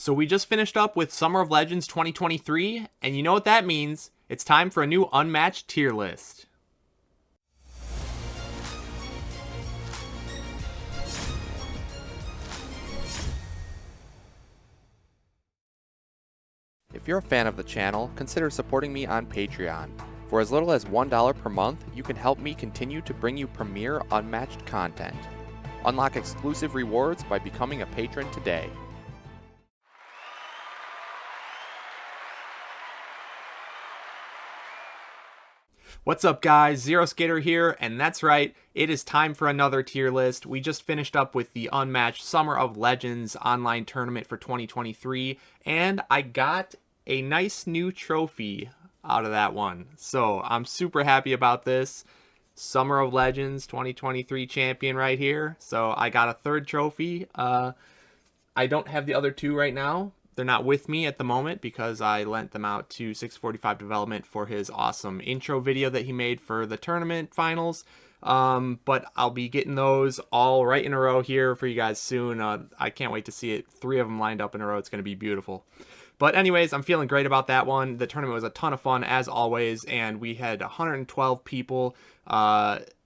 So we just finished up with Summer of Legends 2023, and you know what that means. It's time for a new Unmatched tier list. If you're a fan of the channel, consider supporting me on Patreon. For as little as $1 per month, you can help me continue to bring you premier Unmatched content. Unlock exclusive rewards by becoming a patron today. What's up guys, Zero Skater here, and that's right, it is time for another tier list. We just finished up with the Unmatched Summer of Legends online tournament for 2023, and I got a nice new trophy out of that one. So I'm super happy about this. Summer of Legends 2023 champion right here. So I got a third trophy. I don't have the other two right now. They're not with me at the moment because I lent them out to 645 Development for his awesome intro video that he made for the tournament finals. But I'll be getting those all right in a row here for you guys soon. I can't wait to see it. 3 of them lined up in a row. It's going to be beautiful. But anyways, I'm feeling great about that one. The tournament was a ton of fun as always, and we had 112 people.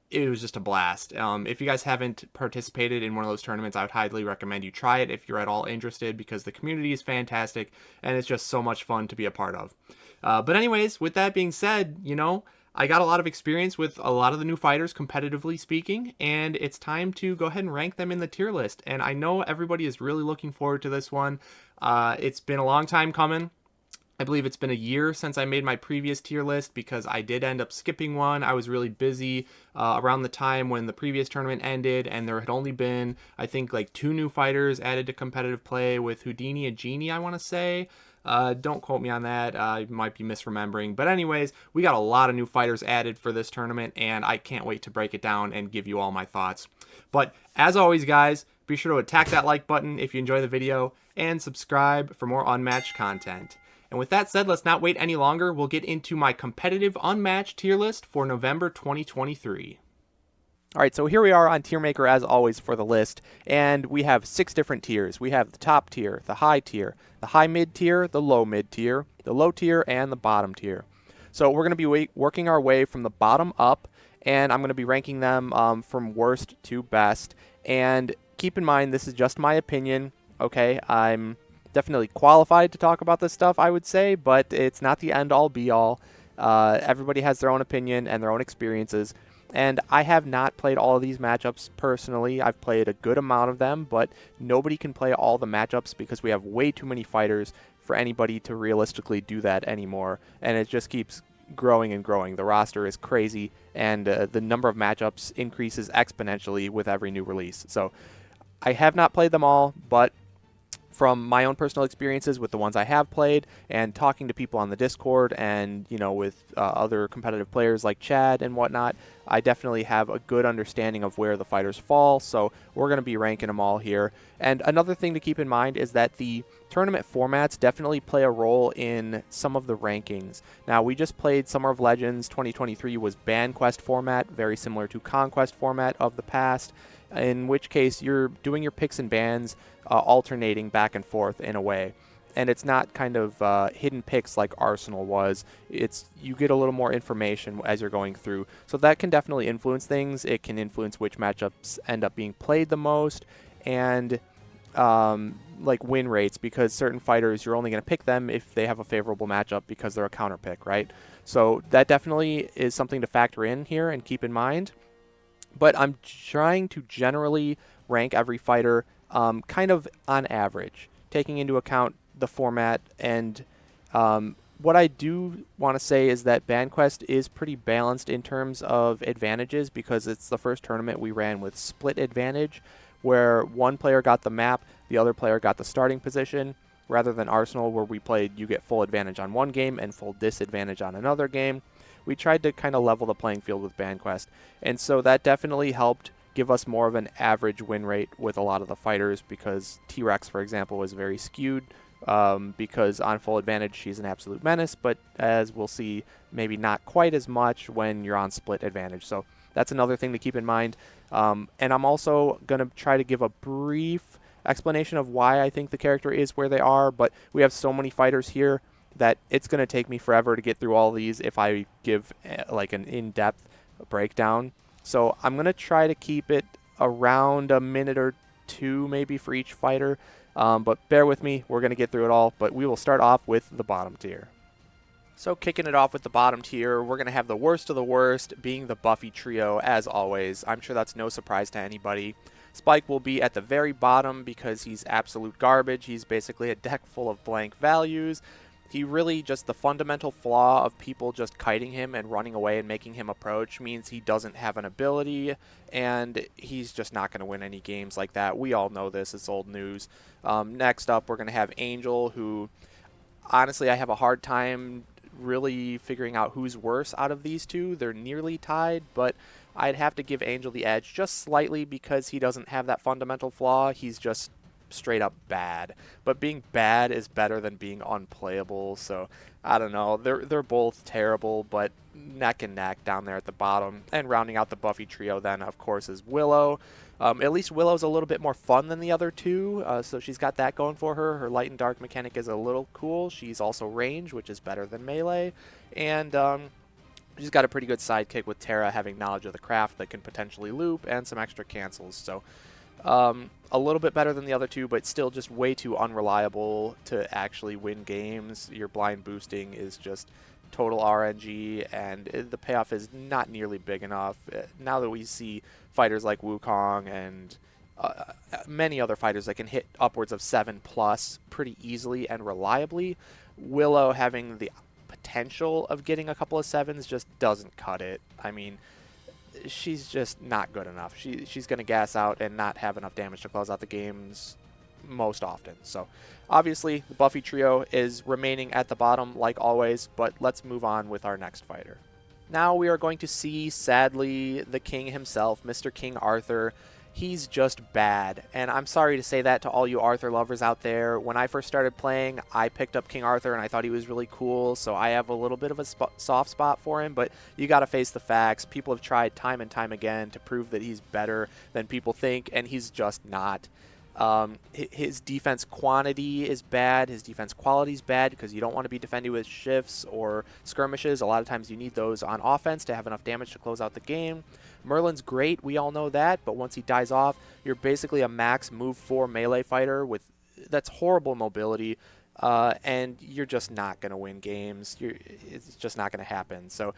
It was just a blast. If you guys haven't participated in one of those tournaments, I would highly recommend you try it if you're at all interested, because the community is fantastic and it's just so much fun to be a part of. But anyways, with that being said, I got a lot of experience with a lot of the new fighters, competitively speaking, and it's time to go ahead and rank them in the tier list. And I know everybody is really looking forward to this one. It's been a long time coming. I believe it's been a year since I made my previous tier list because I did end up skipping one. I was really busy around the time when the previous tournament ended, and there had only been, I think, like 2 new fighters added to competitive play with Houdini and Genie, I want to say. Don't quote me on that. I might be misremembering. But anyways, we got a lot of new fighters added for this tournament, and I can't wait to break it down and give you all my thoughts. But as always, guys, be sure to attack that like button if you enjoy the video, and subscribe for more Unmatched content. And with that said, let's not wait any longer. We'll get into my competitive Unmatched tier list for November 2023. Alright, so here we are on Tier Maker as always for the list, and we have 6 different tiers. We have the top tier, the high mid tier, the low mid tier, the low tier, and the bottom tier. So we're going to be working our way from the bottom up, and I'm going to be ranking them from worst to best. And keep in mind, this is just my opinion, okay? I'm definitely qualified to talk about this stuff, I would say, but it's not the end-all be-all. Everybody has their own opinion and their own experiences, and I have not played all of these matchups personally. I've played a good amount of them, but nobody can play all the matchups because we have way too many fighters for anybody to realistically do that anymore, and it just keeps growing and growing. The roster is crazy, and the number of matchups increases exponentially with every new release. So I have not played them all, but from my own personal experiences with the ones I have played and talking to people on the Discord and, with other competitive players like Chad and whatnot, I definitely have a good understanding of where the fighters fall, so we're going to be ranking them all here. And another thing to keep in mind is that the tournament formats definitely play a role in some of the rankings. Now, we just played Summer of Legends 2023 was Ban Quest format, very similar to Conquest format of the past, in which case you're doing your picks and bans alternating back and forth in a way. And it's not kind of hidden picks like Arsenal was. You get a little more information as you're going through. So that can definitely influence things. It can influence which matchups end up being played the most, and like win rates, because certain fighters, you're only going to pick them if they have a favorable matchup because they're a counter pick, right? So that definitely is something to factor in here and keep in mind. But I'm trying to generally rank every fighter kind of on average, taking into account the format. And what I do want to say is that BanQuest is pretty balanced in terms of advantages, because it's the first tournament we ran with split advantage, where one player got the map, the other player got the starting position, rather than Arsenal, where we played you get full advantage on one game and full disadvantage on another game. We tried to kind of level the playing field with BanQuest, and so that definitely helped give us more of an average win rate with a lot of the fighters, because T-Rex, for example, was very skewed, because on full advantage she's an absolute menace, but as we'll see, maybe not quite as much when you're on split advantage. So that's another thing to keep in mind. And I'm also going to try to give a brief explanation of why I think the character is where they are, but we have so many fighters here that it's going to take me forever to get through all these if I give like an in-depth breakdown. So I'm going to try to keep it around a minute or two maybe for each fighter. But bear with me, we're going to get through it all, but we will start off with the bottom tier. So kicking it off with the bottom tier, we're going to have the worst of the worst being the Buffy trio, as always. I'm sure that's no surprise to anybody. Spike will be at the very bottom because he's absolute garbage. He's basically a deck full of blank values. He really just, the fundamental flaw of people just kiting him and running away and making him approach means he doesn't have an ability, and he's just not going to win any games like that. We all know this. It's old news. Next up, we're going to have Angel, who honestly I have a hard time really figuring out who's worse out of these two. They're nearly tied, but I'd have to give Angel the edge just slightly because he doesn't have that fundamental flaw. He's just straight up bad. But being bad is better than being unplayable, so I don't know. They're both terrible, but neck and neck down there at the bottom. And rounding out the Buffy trio then, of course, is Willow. At least Willow's a little bit more fun than the other two, so she's got that going for her. Her light and dark mechanic is a little cool. She's also range, which is better than melee. And she's got a pretty good sidekick with Terra having knowledge of the craft that can potentially loop and some extra cancels. So a little bit better than the other two, but still just way too unreliable to actually win games. Your blind boosting is just total RNG, and the payoff is not nearly big enough. Now that we see fighters like Wukong and many other fighters that can hit upwards of 7+ pretty easily and reliably, Willow having the potential of getting a couple of 7s just doesn't cut it. I mean, she's just not good enough. She's going to gas out and not have enough damage to close out the games most often. So obviously the Buffy trio is remaining at the bottom like always, but let's move on with our next fighter. Now we are going to see, sadly, the king himself, Mr. King Arthur. He's just bad, and I'm sorry to say that to all you Arthur lovers out there. When I first started playing, I picked up King Arthur and I thought he was really cool, so I have a little bit of a soft spot for him, but you gotta face the facts. People have tried time and time again to prove that he's better than people think, and he's just not. His defense quantity is bad. His defense quality is bad because you don't want to be defending with shifts or skirmishes. A lot of times you need those on offense to have enough damage to close out the game. Merlin's great, we all know that, but once he dies off, you're basically a max move 4 melee fighter with that's horrible mobility, and you're just not going to win games. It's just not going to happen. So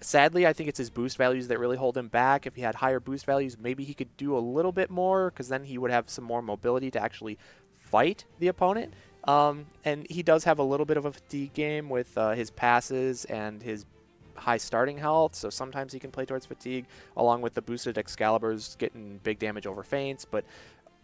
sadly, I think it's his boost values that really hold him back. If he had higher boost values, maybe he could do a little bit more, because then he would have some more mobility to actually fight the opponent. And he does have a little bit of a fatigue game with his passes and his high starting health, so sometimes he can play towards fatigue, along with the boosted Excaliburs getting big damage over feints. But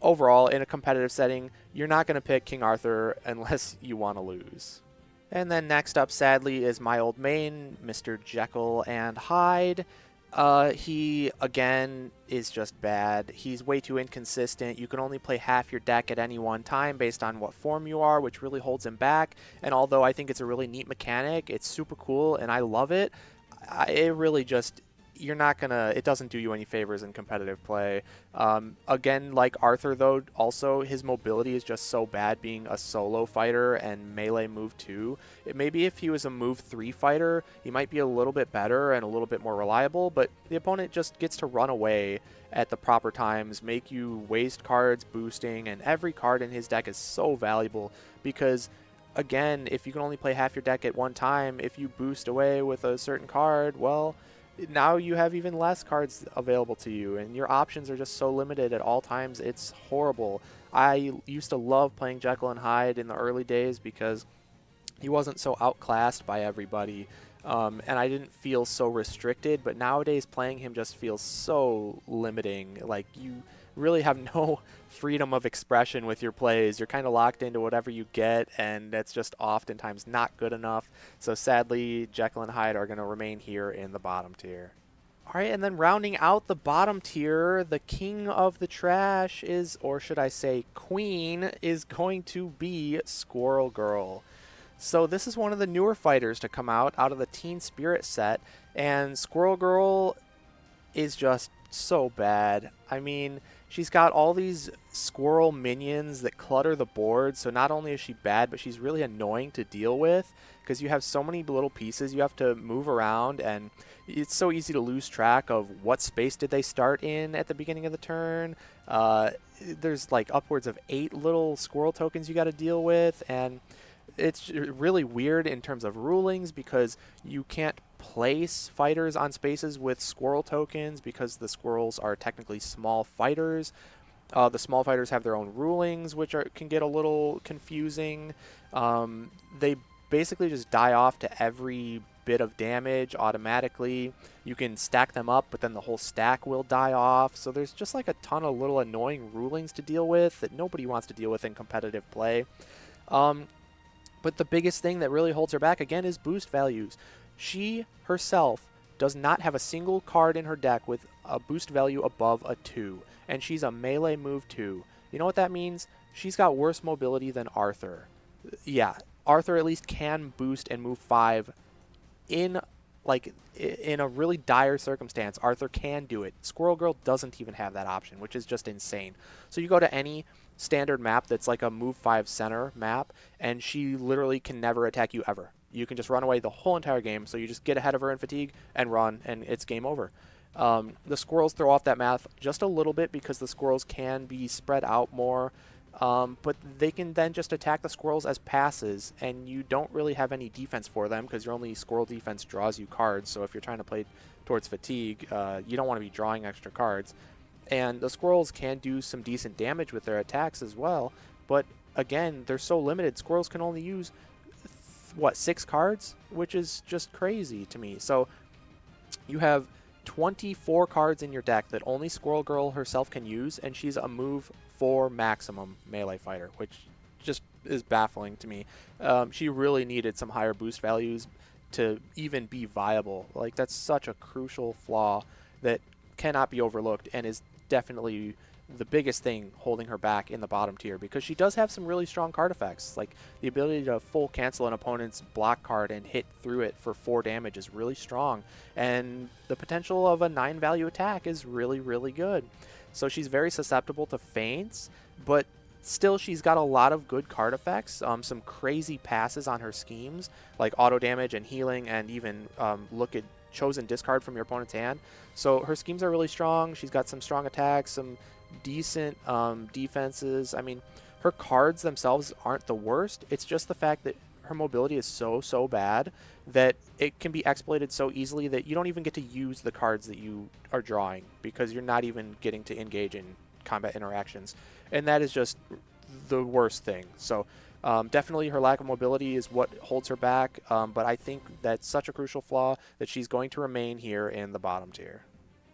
overall, in a competitive setting, you're not going to pick King Arthur unless you want to lose. And then next up, sadly, is my old main, Mr. Jekyll and Hyde. He, again, is just bad. He's way too inconsistent. You can only play half your deck at any one time based on what form you are, which really holds him back. And although I think it's a really neat mechanic, it's super cool and I love it, it really just... you're not gonna, it doesn't do you any favors in competitive play. Again, like Arthur though, also his mobility is just so bad being a solo fighter and melee move 2. Maybe if he was a move 3 fighter, he might be a little bit better and a little bit more reliable, but the opponent just gets to run away at the proper times, make you waste cards boosting, and every card in his deck is so valuable because, again, if you can only play half your deck at one time, if you boost away with a certain card, well, now you have even less cards available to you, and your options are just so limited at all times. It's horrible. I used to love playing Jekyll and Hyde in the early days because he wasn't so outclassed by everybody, and I didn't feel so restricted, but nowadays playing him just feels so limiting. Like, you really have no freedom of expression with your plays. You're kind of locked into whatever you get, and that's just oftentimes not good enough. So sadly, Jekyll and Hyde are going to remain here in the bottom tier. All right, and then rounding out the bottom tier, the king of the trash is, or should I say queen, is going to be Squirrel Girl. So this is one of the newer fighters to come out of the Teen Spirit set, and Squirrel Girl is just so bad. I mean, she's got all these squirrel minions that clutter the board, so not only is she bad, but she's really annoying to deal with because you have so many little pieces you have to move around, and it's so easy to lose track of what space did they start in at the beginning of the turn. There's like upwards of 8 little squirrel tokens you got to deal with, and it's really weird in terms of rulings because you can't place fighters on spaces with squirrel tokens because the squirrels are technically small fighters. The small fighters have their own rulings, which can get a little confusing. They basically just die off to every bit of damage automatically. You can stack them up, but then the whole stack will die off. So there's just like a ton of little annoying rulings to deal with that nobody wants to deal with in competitive play. But the biggest thing that really holds her back, again, is boost values. She herself does not have a single card in her deck with a boost value above a 2, and she's a melee move 2. You know what that means? She's got worse mobility than Arthur. Yeah, Arthur at least can boost and move 5 in in a really dire circumstance. Arthur can do it. Squirrel Girl doesn't even have that option, which is just insane. So you go to any standard map that's like a move 5 center map, and she literally can never attack you ever. You can just run away the whole entire game, so you just get ahead of her in fatigue and run, and it's game over. The squirrels throw off that math just a little bit because the squirrels can be spread out more, but they can then just attack the squirrels as passes, and you don't really have any defense for them because your only squirrel defense draws you cards. So if you're trying to play towards fatigue, you don't want to be drawing extra cards. And the squirrels can do some decent damage with their attacks as well, but again, they're so limited. Squirrels can only use, 6 cards? Which is just crazy to me. So you have 24 cards in your deck that only Squirrel Girl herself can use, and she's a move 4 maximum melee fighter, which just is baffling to me. She really needed some higher boost values to even be viable. Like, that's such a crucial flaw that cannot be overlooked and is definitely the biggest thing holding her back in the bottom tier, because she does have some really strong card effects. Like, the ability to full cancel an opponent's block card and hit through it for 4 damage is really strong, and the potential of a 9 value attack is really, really good. So she's very susceptible to feints, but still she's got a lot of good card effects, some crazy passes on her schemes, like auto damage and healing, and even look at chosen discard from your opponent's hand. So her schemes are really strong. She's got some strong attacks, some decent defenses. I mean, her cards themselves aren't the worst. It's just the fact that her mobility is so bad that it can be exploited so easily that you don't even get to use the cards that you are drawing because you're not even getting to engage in combat interactions. And that is just the worst thing. So definitely her lack of mobility is what holds her back, but I think that's such a crucial flaw that she's going to remain here in the bottom tier.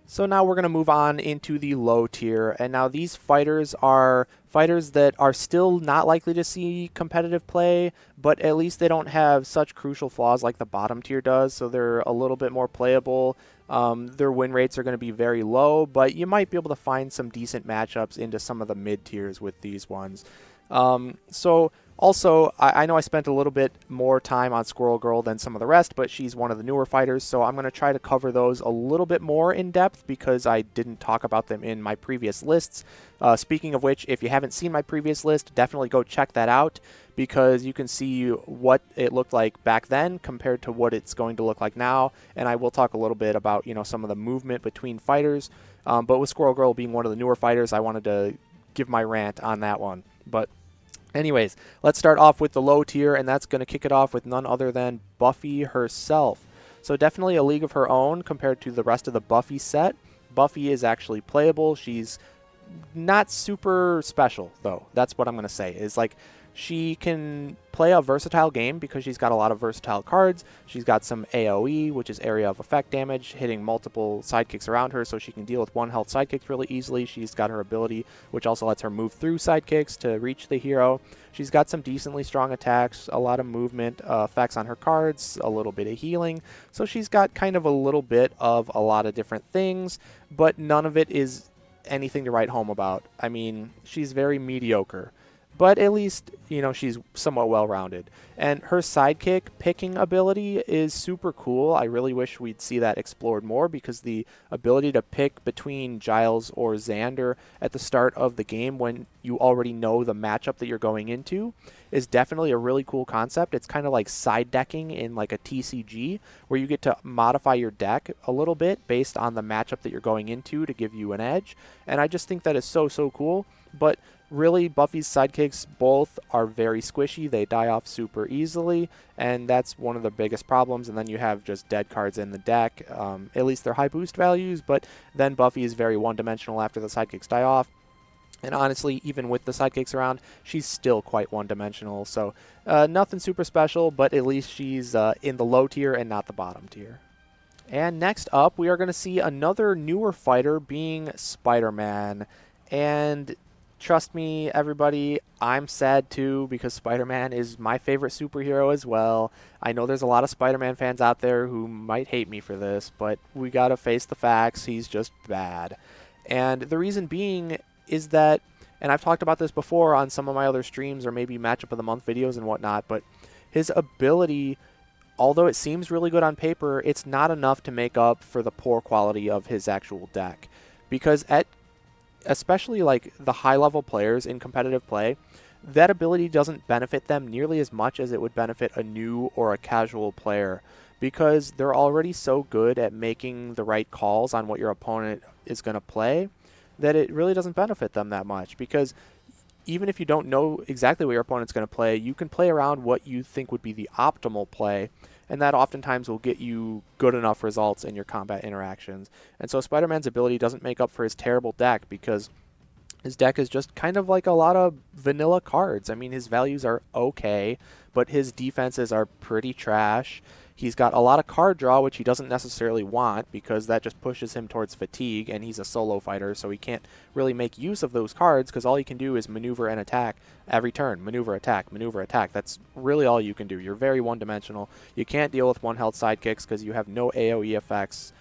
So now we're going to move on into the low tier, and now these fighters are fighters that are still not likely to see competitive play, but at least they don't have such crucial flaws like the bottom tier does, so they're a little bit more playable. Their win rates are going to be very low, but you might be able to find some decent matchups into some of the mid tiers with these ones. So also, I know I spent a little bit more time on Squirrel Girl than some of the rest, but she's one of the newer fighters, so I'm going to try to cover those a little bit more in depth because I didn't talk about them in my previous lists. Speaking of which, if you haven't seen my previous list, definitely go check that out because you can see what it looked like back then compared to what it's going to look like now, and I will talk a little bit about, some of the movement between fighters, but with Squirrel Girl being one of the newer fighters, I wanted to give my rant on that one. But anyways, let's start off with the low tier, and that's going to kick it off with none other than Buffy herself. So definitely a league of her own compared to the rest of the Buffy set. Buffy is actually playable. She's not super special, though. That's what I'm going to say. Is like she can play a versatile game because she's got a lot of versatile cards. She's got some AoE, which is area of effect damage, hitting multiple sidekicks around her, so she can deal with 1 health sidekicks really easily. She's got her ability, which also lets her move through sidekicks to reach the hero. She's got some decently strong attacks, a lot of movement effects on her cards, a little bit of healing. So she's got kind of a little bit of a lot of different things, but none of it is anything to write home about. I mean, she's very mediocre. but at least, she's somewhat well-rounded. And her sidekick picking ability is super cool. I really wish we'd see that explored more, because the ability to pick between Giles or Xander at the start of the game when you already know the matchup that you're going into is definitely a really cool concept. It's kind of like side decking in like a TCG, where you get to modify your deck a little bit based on the matchup that you're going into to give you an edge. And I just think that is so, so cool. But really, Buffy's sidekicks both are very squishy. They die off super easily, and that's one of the biggest problems. And then you have just dead cards in the deck. At least they're high boost values, but then Buffy is very one-dimensional after the sidekicks die off. And honestly, even with the sidekicks around, she's still quite one-dimensional. So nothing super special, but at least she's in the low tier and not the bottom tier. And next up, we are going to see another newer fighter being Spider-Man. And trust me, everybody, I'm sad too, because Spider-Man is my favorite superhero as well. I know there's a lot of Spider-Man fans out there who might hate me for this, but we got to face the facts. He's just bad. And the reason being is that, and I've talked about this before on some of my other streams or maybe matchup of the month videos and whatnot, but his ability, although it seems really good on paper, it's not enough to make up for the poor quality of his actual deck. Because especially like the high level players in competitive play, that ability doesn't benefit them nearly as much as it would benefit a new or a casual player, because they're already so good at making the right calls on what your opponent is going to play that it really doesn't benefit them that much. Because even if you don't know exactly what your opponent's going to play, you can play around what you think would be the optimal play, and that oftentimes will get you good enough results in your combat interactions. And so Spider-Man's ability doesn't make up for his terrible deck, because his deck is just kind of like a lot of vanilla cards. I mean, his values are okay, but his defenses are pretty trash. He's got a lot of card draw, which he doesn't necessarily want, because that just pushes him towards fatigue, and he's a solo fighter, so he can't really make use of those cards, because all he can do is maneuver and attack every turn. Maneuver, attack, maneuver, attack. That's really all you can do. You're very one-dimensional. You can't deal with one-health sidekicks because you have no AoE effects.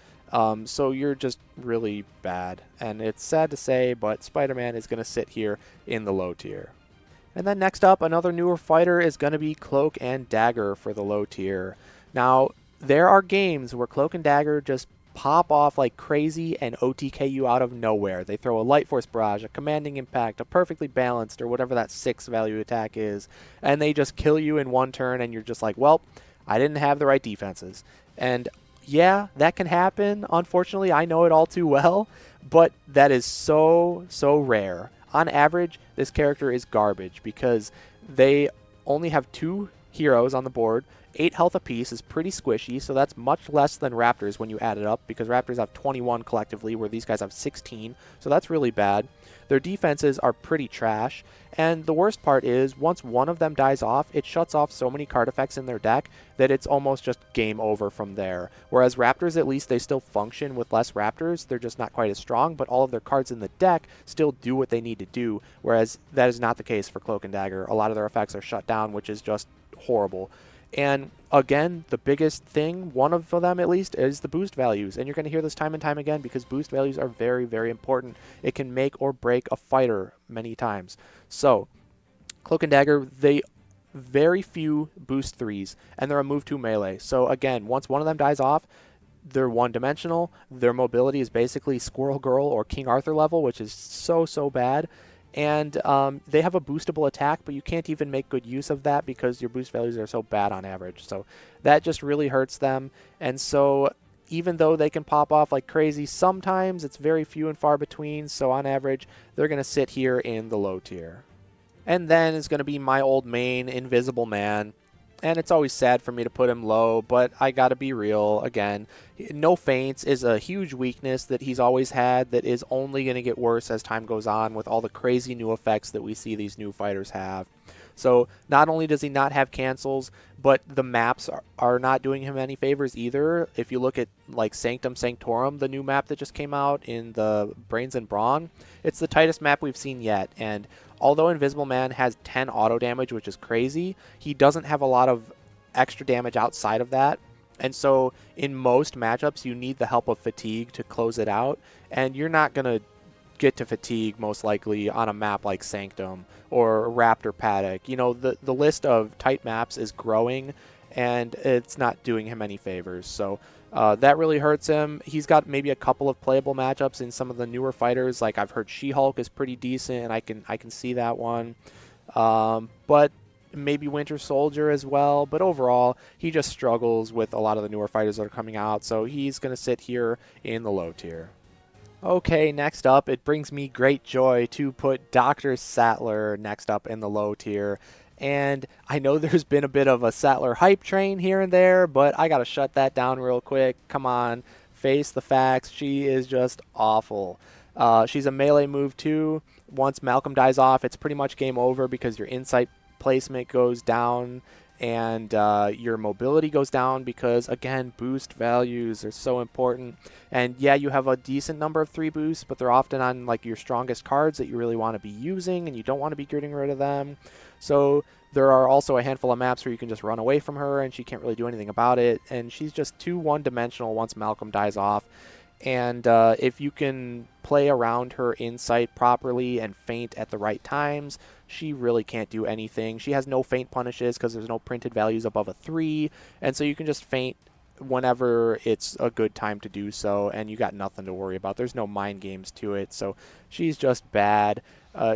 So you're just really bad. And it's sad to say, but Spider-Man is going to sit here in the low tier. And then next up, another newer fighter is going to be Cloak and Dagger for the low tier. Now, there are games where Cloak and Dagger just pop off like crazy and OTK you out of nowhere. They throw a Light Force Barrage, a Commanding Impact, a Perfectly Balanced, or whatever that 6 value attack is, and they just kill you in one turn, and you're just like, well, I didn't have the right defenses. And yeah, that can happen. Unfortunately, I know it all too well, but that is so, so rare. On average, this character is garbage, because they only have 2 heroes on the board. 8 health apiece is pretty squishy, so that's much less than Raptors when you add it up, because Raptors have 21 collectively, where these guys have 16, so that's really bad. Their defenses are pretty trash, and the worst part is, once one of them dies off, it shuts off so many card effects in their deck that it's almost just game over from there. Whereas Raptors, at least they still function with less Raptors, they're just not quite as strong, but all of their cards in the deck still do what they need to do, whereas that is not the case for Cloak and Dagger. A lot of their effects are shut down, which is just horrible. And again, the biggest thing, one of them at least, is the boost values. And you're going to hear this time and time again, because boost values are very, very important. It can make or break a fighter many times. So, Cloak and Dagger, they very few boost 3s, and they're a move 2 melee. So again, once one of them dies off, they're one-dimensional. Their mobility is basically Squirrel Girl or King Arthur level, which is so, so bad. And they have a boostable attack, but you can't even make good use of that because your boost values are so bad on average. So that just really hurts them. And so even though they can pop off like crazy, sometimes it's very few and far between. So on average, they're going to sit here in the low tier. And then is going to be my old main, Invisible Man. And it's always sad for me to put him low, but I gotta be real again. No feints is a huge weakness that he's always had that is only going to get worse as time goes on with all the crazy new effects that we see these new fighters have. So not only does he not have cancels, but the maps are not doing him any favors either. If you look at like Sanctum Sanctorum, the new map that just came out in the Brains and Brawn, it's the tightest map we've seen yet. And although Invisible Man has 10 auto damage, which is crazy, he doesn't have a lot of extra damage outside of that. And so in most matchups, you need the help of fatigue to close it out. And you're not going to get to fatigue most likely on a map like Sanctum or Raptor Paddock. You know, the list of tight maps is growing, and it's not doing him any favors. So that really hurts him. He's got maybe a couple of playable matchups in some of the newer fighters. Like I've heard She-Hulk is pretty decent, and I can see that one. But maybe Winter Soldier as well. But overall, he just struggles with a lot of the newer fighters that are coming out. So he's going to sit here in the low tier. Okay, next up, it brings me great joy to put Dr. Sattler next up in the low tier. And I know there's been a bit of a Sattler hype train here and there, but I got to shut that down real quick. Come on, face the facts. She is just awful. She's a melee move too. Once Malcolm dies off, it's pretty much game over because your insight placement goes down and your mobility goes down because, again, boost values are so important. And yeah, you have a decent number of 3 boosts, but they're often on like your strongest cards that you really want to be using, and you don't want to be getting rid of them. So there are also a handful of maps where you can just run away from her and she can't really do anything about it, and she's just too one-dimensional once Malcolm dies off. And if you can play around her insight properly and feint at the right times, she really can't do anything. She has no feint punishes because there's no printed values above a 3, and so you can just feint whenever it's a good time to do so, and you got nothing to worry about. There's no mind games to it, so she's just bad.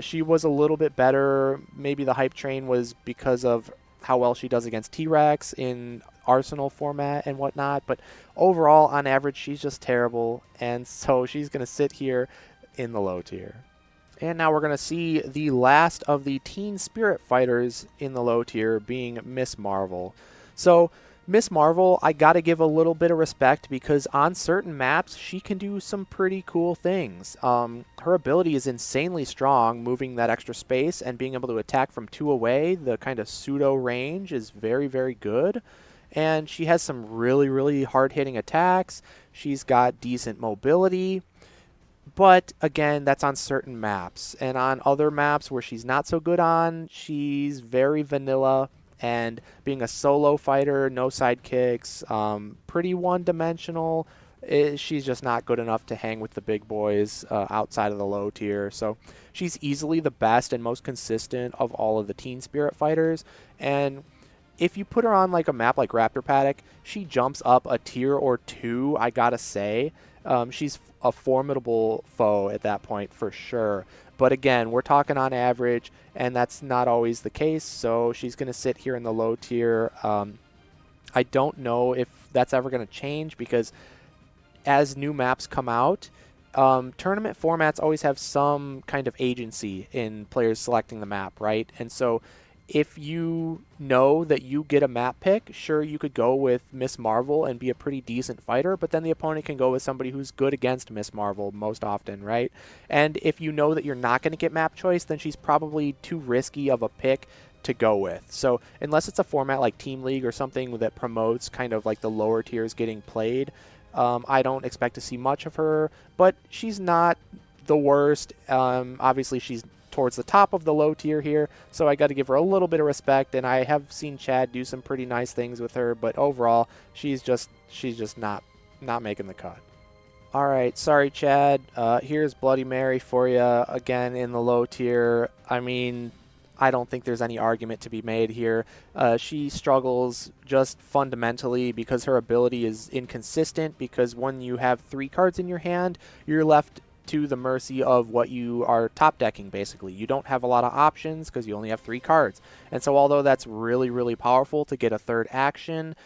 She was a little bit better. Maybe the hype train was because of how well she does against T-Rex in Arsenal format and whatnot, but overall, on average, she's just terrible, and so she's going to sit here in the low tier. And now we're going to see the last of the Teen Spirit fighters in the low tier being Miss Marvel. So Miss Marvel, I got to give a little bit of respect because on certain maps, she can do some pretty cool things. Her ability is insanely strong, moving that extra space and being able to attack from 2 away. The kind of pseudo range is very, very good. And she has some really, really hard-hitting attacks. She's got decent mobility. But again, that's on certain maps. And on other maps where she's not so good on, she's very vanilla. And being a solo fighter, no sidekicks, pretty one-dimensional, she's just not good enough to hang with the big boys outside of the low tier. So she's easily the best and most consistent of all of the Teen Spirit fighters. And if you put her on like a map like Raptor Paddock, she jumps up a tier or 2, I gotta say. She's a formidable foe at that point for sure. But again, we're talking on average, and that's not always the case, so she's going to sit here in the low tier. I don't know if that's ever going to change because as new maps come out, tournament formats always have some kind of agency in players selecting the map, right? And so if you know that you get a map pick, sure, you could go with Miss Marvel and be a pretty decent fighter, but then the opponent can go with somebody who's good against Miss Marvel most often, right? And if you know that you're not going to get map choice, then she's probably too risky of a pick to go with. So unless it's a format like Team League or something that promotes kind of like the lower tiers getting played, I don't expect to see much of her, but she's not the worst. Obviously, she's towards the top of the low tier here, so I got to give her a little bit of respect, and I have seen Chad do some pretty nice things with her, but overall she's just not making the cut. All right, sorry Chad, here's Bloody Mary for you again in the low tier. I mean, I don't think there's any argument to be made here. She struggles just fundamentally because her ability is inconsistent, because when you have 3 cards in your hand, you're left to the mercy of what you are top decking, basically. You don't have a lot of options because you only have 3 cards. And so although that's really, really powerful to get a third action,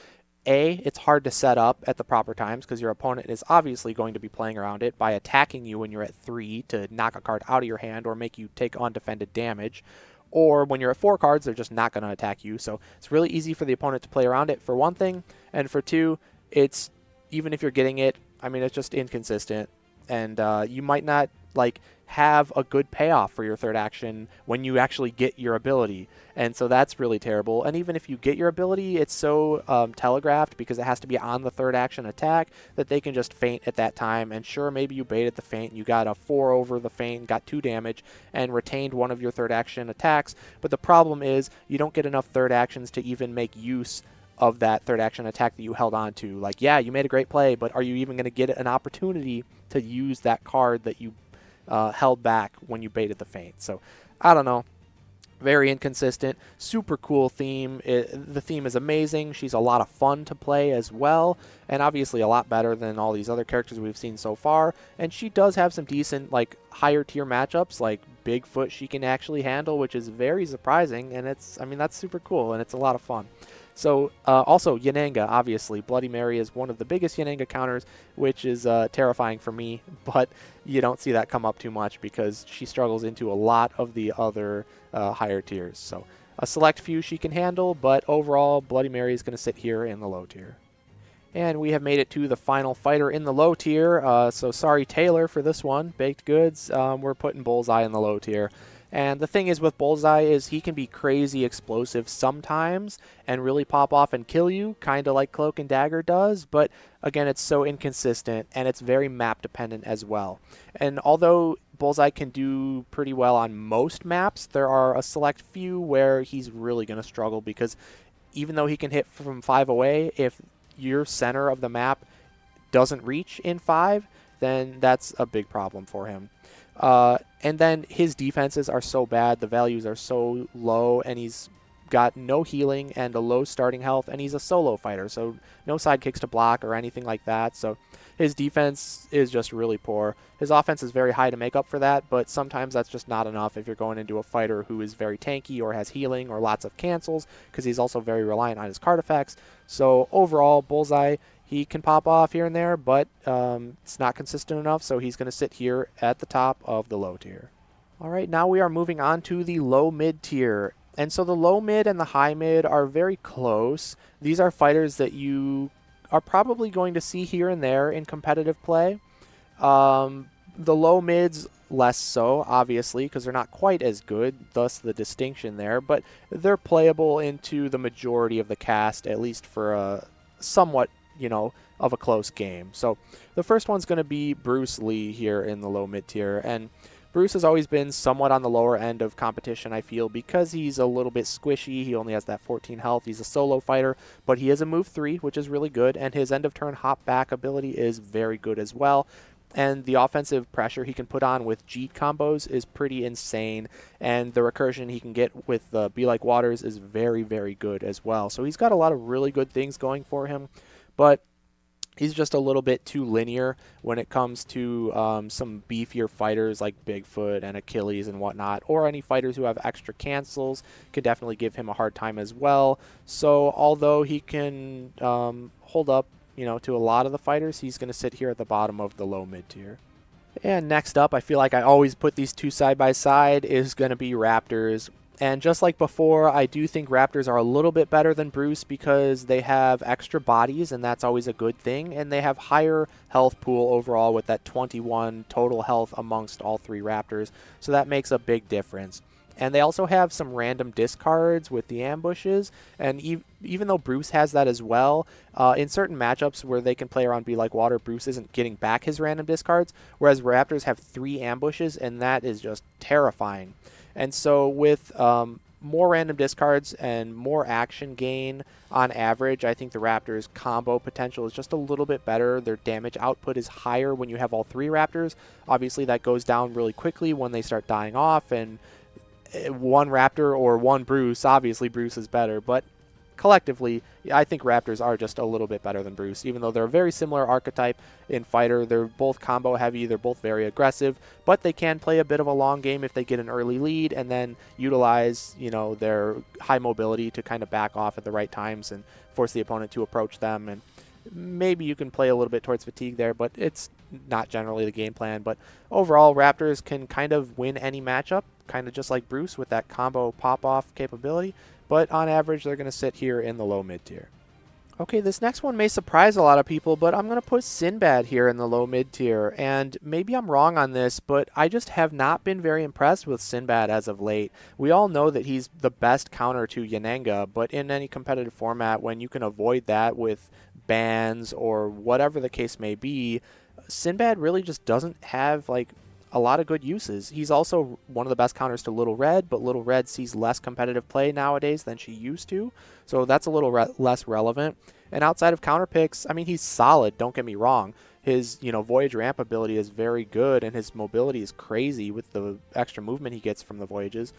it's hard to set up at the proper times because your opponent is obviously going to be playing around it by attacking you when you're at 3 to knock a card out of your hand or make you take undefended damage. Or when you're at 4 cards, they're just not going to attack you. So it's really easy for the opponent to play around it, for one thing. And for 2, it's, even if you're getting it, I mean, it's just inconsistent. And you might not like have a good payoff for your third action when you actually get your ability, and so that's really terrible. And even if you get your ability, it's so telegraphed because it has to be on the third action attack that they can just feint at that time. And sure, maybe you baited the feint, you got a 4 over the feint, got 2 damage, and retained one of your third action attacks, but the problem is you don't get enough third actions to even make use of that third action attack that you held on to. Like, yeah, you made a great play, but are you even going to get an opportunity to use that card that you held back when you baited the feint. So I don't know. Very inconsistent, super cool theme. The theme is amazing. She's a lot of fun to play as well, and obviously a lot better than all these other characters we've seen so far. And she does have some decent, like, higher tier matchups, like Bigfoot she can actually handle, which is very surprising, and I mean, that's super cool, and it's a lot of fun. So, also, Yananga, obviously. Bloody Mary is one of the biggest Yananga counters, which is terrifying for me, but you don't see that come up too much because she struggles into a lot of the other higher tiers. So, a select few she can handle, but overall, Bloody Mary is going to sit here in the low tier. And we have made it to the final fighter in the low tier. So sorry, Taylor, for this one. Baked Goods, we're putting Bullseye in the low tier. And the thing is with Bullseye is he can be crazy explosive sometimes and really pop off and kill you, kind of like Cloak and Dagger does. But again, it's so inconsistent and it's very map dependent as well. And although Bullseye can do pretty well on most maps, there are a select few where he's really going to struggle because even though he can hit from 5 away, if your center of the map doesn't reach in 5, then that's a big problem for him. And then his defenses are so bad, the values are so low, and he's got no healing and a low starting health, and he's a solo fighter, so no sidekicks to block or anything like that. So his defense is just really poor. His offense is very high to make up for that, but sometimes that's just not enough if you're going into a fighter who is very tanky or has healing or lots of cancels, because he's also very reliant on his card effects. So overall, Bullseye, he can pop off here and there, but it's not consistent enough, so he's going to sit here at the top of the low tier. All right, now we are moving on to the low mid tier. And so the low mid and the high mid are very close. These are fighters that you are probably going to see here and there in competitive play. The low mids less so, obviously, because they're not quite as good, thus the distinction there, but they're playable into the majority of the cast, at least for a somewhat, of a close game. So the first one's going to be Bruce Lee here in the low mid tier, and Bruce has always been somewhat on the lower end of competition, I feel, because he's a little bit squishy. He only has that 14 health. He's a solo fighter, but he is a move 3, which is really good, and his end of turn hop back ability is very good as well. And the offensive pressure he can put on with Jeet combos is pretty insane, and the recursion he can get with Be Like Waters is very, very good as well. So he's got a lot of really good things going for him, but he's just a little bit too linear when it comes to some beefier fighters like Bigfoot and Achilles and whatnot, or any fighters who have extra cancels could definitely give him a hard time as well. So although he can hold up, to a lot of the fighters, he's going to sit here at the bottom of the low mid tier. And next up, I feel like I always put these two side by side, is going to be Raptors. And just like before, I do think Raptors are a little bit better than Bruce because they have extra bodies, and that's always a good thing. And they have higher health pool overall with that 21 total health amongst all 3 Raptors. So that makes a big difference. And they also have some random discards with the ambushes. And even though Bruce has that as well, in certain matchups where they can play around Be Like Water, Bruce isn't getting back his random discards, whereas Raptors have 3 ambushes, and that is just terrifying. And so with more random discards and more action gain on average, I think the Raptors' combo potential is just a little bit better. Their damage output is higher when you have all 3 Raptors. Obviously, that goes down really quickly when they start dying off, and one Raptor or one Bruce, obviously Bruce is better, but collectively, I think Raptors are just a little bit better than Bruce, even though they're a very similar archetype in fighter. They're both combo heavy, they're both very aggressive, but they can play a bit of a long game if they get an early lead and then utilize, their high mobility to kind of back off at the right times and force the opponent to approach them. And maybe you can play a little bit towards fatigue there, but it's not generally the game plan. But overall, Raptors can kind of win any matchup, kind of just like Bruce with that combo pop-off capability. But on average, they're going to sit here in the low mid tier. Okay, this next one may surprise a lot of people, but I'm going to put Sinbad here in the low mid tier. And maybe I'm wrong on this, but I just have not been very impressed with Sinbad as of late. We all know that he's the best counter to Yananga, but in any competitive format, when you can avoid that with bans or whatever the case may be, Sinbad really just doesn't have a lot of good uses. He's also one of the best counters to Little Red, but Little Red sees less competitive play nowadays than she used to, so that's a little less relevant. And outside of counter picks, I mean, he's solid, don't get me wrong. His, Voyage ramp ability is very good, and his mobility is crazy with the extra movement he gets from the Voyages.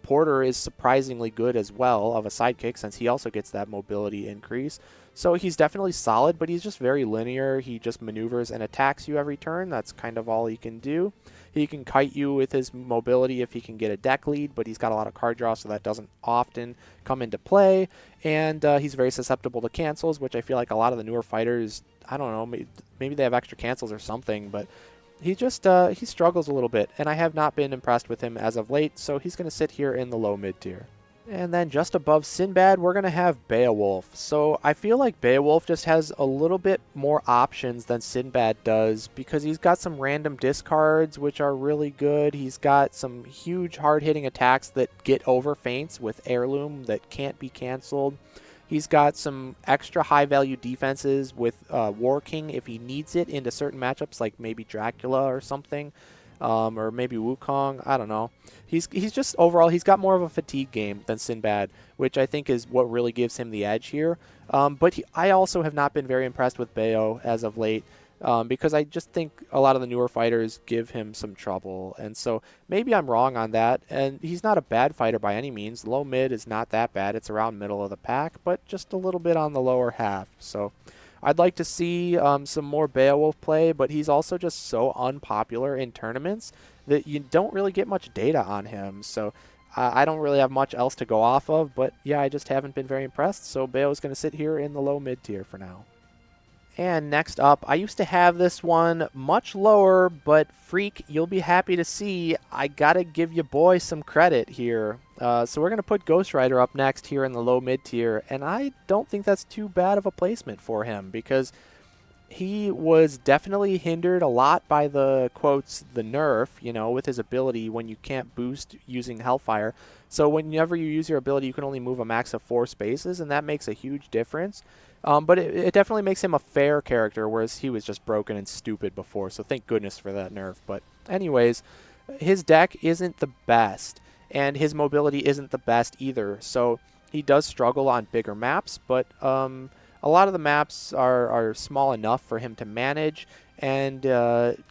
Porter is surprisingly good as well of a sidekick, since he also gets that mobility increase. So he's definitely solid, but he's just very linear. He just maneuvers and attacks you every turn. That's kind of all he can do. He can kite you with his mobility if he can get a deck lead, but he's got a lot of card draw, so that doesn't often come into play. And he's very susceptible to cancels, which I feel like a lot of the newer fighters, I don't know, maybe they have extra cancels or something, but he just he struggles a little bit, and I have not been impressed with him as of late, so he's going to sit here in the low mid tier. And then just above Sinbad, we're going to have Beowulf. So I feel like Beowulf just has a little bit more options than Sinbad does, because he's got some random discards, which are really good. He's got some huge hard-hitting attacks that get over feints with Heirloom that can't be canceled. He's got some extra high-value defenses with War King if he needs it into certain matchups, like maybe Dracula or something. Or maybe Wukong, I don't know. He's just overall, he's got more of a fatigue game than Sinbad, which I think is what really gives him the edge here. But I also have not been very impressed with Bayo as of late, because I just think a lot of the newer fighters give him some trouble. And so maybe I'm wrong on that. And he's not a bad fighter by any means. Low mid is not that bad. It's around middle of the pack, but just a little bit on the lower half. So I'd like to see some more Beowulf play, but he's also just so unpopular in tournaments that you don't really get much data on him. So I don't really have much else to go off of, but yeah, I just haven't been very impressed. So Beo's going to sit here in the low mid tier for now. And next up, I used to have this one much lower, but Freak, you'll be happy to see I gotta give you boy some credit here. So we're going to put Ghost Rider up next here in the low mid tier, and I don't think that's too bad of a placement for him, because he was definitely hindered a lot by the, quotes, the nerf, with his ability when you can't boost using Hellfire. So whenever you use your ability, you can only move a max of 4 spaces, and that makes a huge difference. But it definitely makes him a fair character, whereas he was just broken and stupid before, so thank goodness for that nerf. But anyways, his deck isn't the best, and his mobility isn't the best either, so he does struggle on bigger maps, but a lot of the maps are small enough for him to manage, and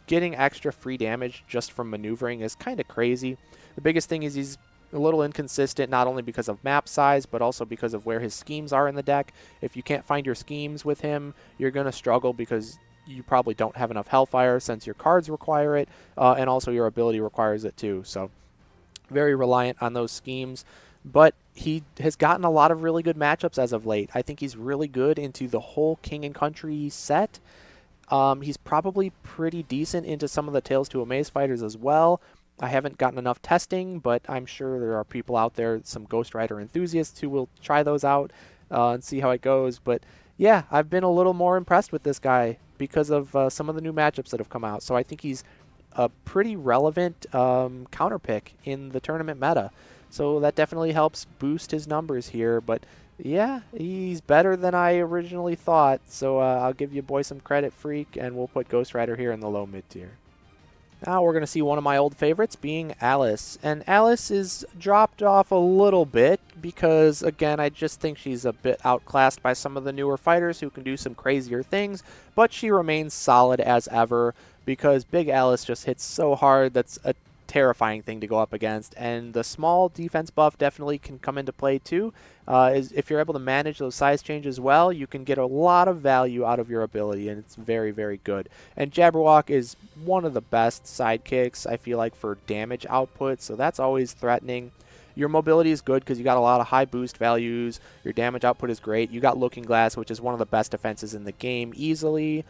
getting extra free damage just from maneuvering is kind of crazy. The biggest thing is he's a little inconsistent, not only because of map size, but also because of where his schemes are in the deck. If you can't find your schemes with him, you're going to struggle, because you probably don't have enough Hellfire since your cards require it, and also your ability requires it too. So very reliant on those schemes. But he has gotten a lot of really good matchups as of late. I think he's really good into the whole King and Country set. He's probably pretty decent into some of the Tales to Amaze fighters as well. I haven't gotten enough testing, but I'm sure there are people out there, some Ghost Rider enthusiasts, who will try those out and see how it goes. But yeah, I've been a little more impressed with this guy because of some of the new matchups that have come out. So I think he's a pretty relevant counter pick in the tournament meta. So that definitely helps boost his numbers here. But yeah, he's better than I originally thought. So I'll give you boy some credit, Freak, and we'll put Ghost Rider here in the low mid tier. Now we're going to see one of my old favorites being Alice. And Alice is dropped off a little bit because, again, I just think she's a bit outclassed by some of the newer fighters who can do some crazier things. But she remains solid as ever because Big Alice just hits so hard. That's a terrifying thing to go up against. And the small defense buff definitely can come into play too. If you're able to manage those size changes well, you can get a lot of value out of your ability, and it's very, very good. And Jabberwock is one of the best sidekicks, I feel like, for damage output, so that's always threatening. Your mobility is good because you got a lot of high boost values. Your damage output is great. You got Looking Glass, which is one of the best defenses in the game easily.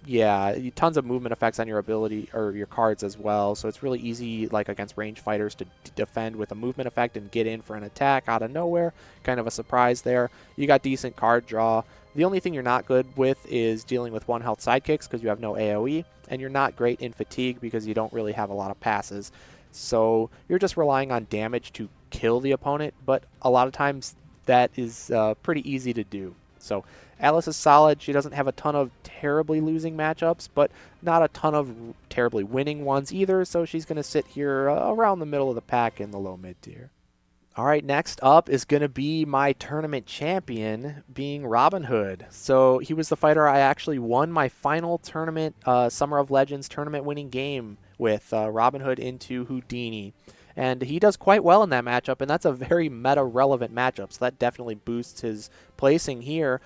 Yeah, tons of movement effects on your ability or your cards as well, so it's really easy, like against range fighters, to defend with a movement effect and get in for an attack out of nowhere. Kind of a surprise there. You got decent card draw. The only thing you're not good with is dealing with one health sidekicks because you have no AoE, and you're not great in fatigue because you don't really have a lot of passes. So you're just relying on damage to kill the opponent, but a lot of times that is pretty easy to do. So Alice is solid. She doesn't have a ton of terribly losing matchups, but not a ton of terribly winning ones either, so she's going to sit here around the middle of the pack in the low mid tier. All right, next up is going to be my tournament champion, being Robin Hood. So he was the fighter I actually won my final tournament, Summer of Legends tournament winning game with Robin Hood into Houdini. And he does quite well in that matchup, and that's a very meta-relevant matchup, so that definitely boosts his placing here.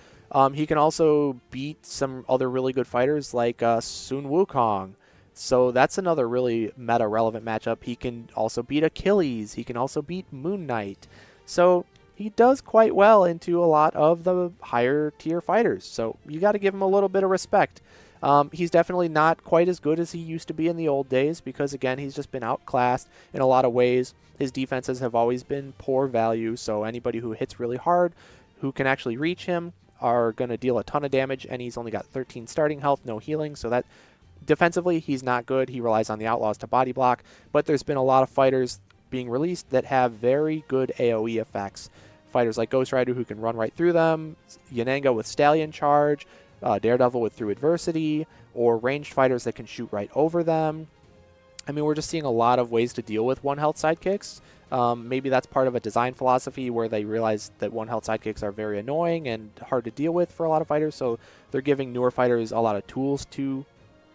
He can also beat some other really good fighters like Sun Wukong. So that's another really meta-relevant matchup. He can also beat Achilles. He can also beat Moon Knight. So he does quite well into a lot of the higher tier fighters. So you got to give him a little bit of respect. He's definitely not quite as good as he used to be in the old days because, again, he's just been outclassed in a lot of ways. His defenses have always been poor value, so anybody who hits really hard, who can actually reach him, are going to deal a ton of damage, and he's only got 13 starting health, no healing, so that defensively, he's not good. He relies on the Outlaws to body block, but there's been a lot of fighters being released that have very good AoE effects. Fighters like Ghost Rider who can run right through them, Yananga with Stallion Charge, Daredevil with Through Adversity, or ranged fighters that can shoot right over them. I mean, we're just seeing a lot of ways to deal with one health sidekicks. Maybe that's part of a design philosophy where they realize that one health sidekicks are very annoying and hard to deal with for a lot of fighters, so they're giving newer fighters a lot of tools to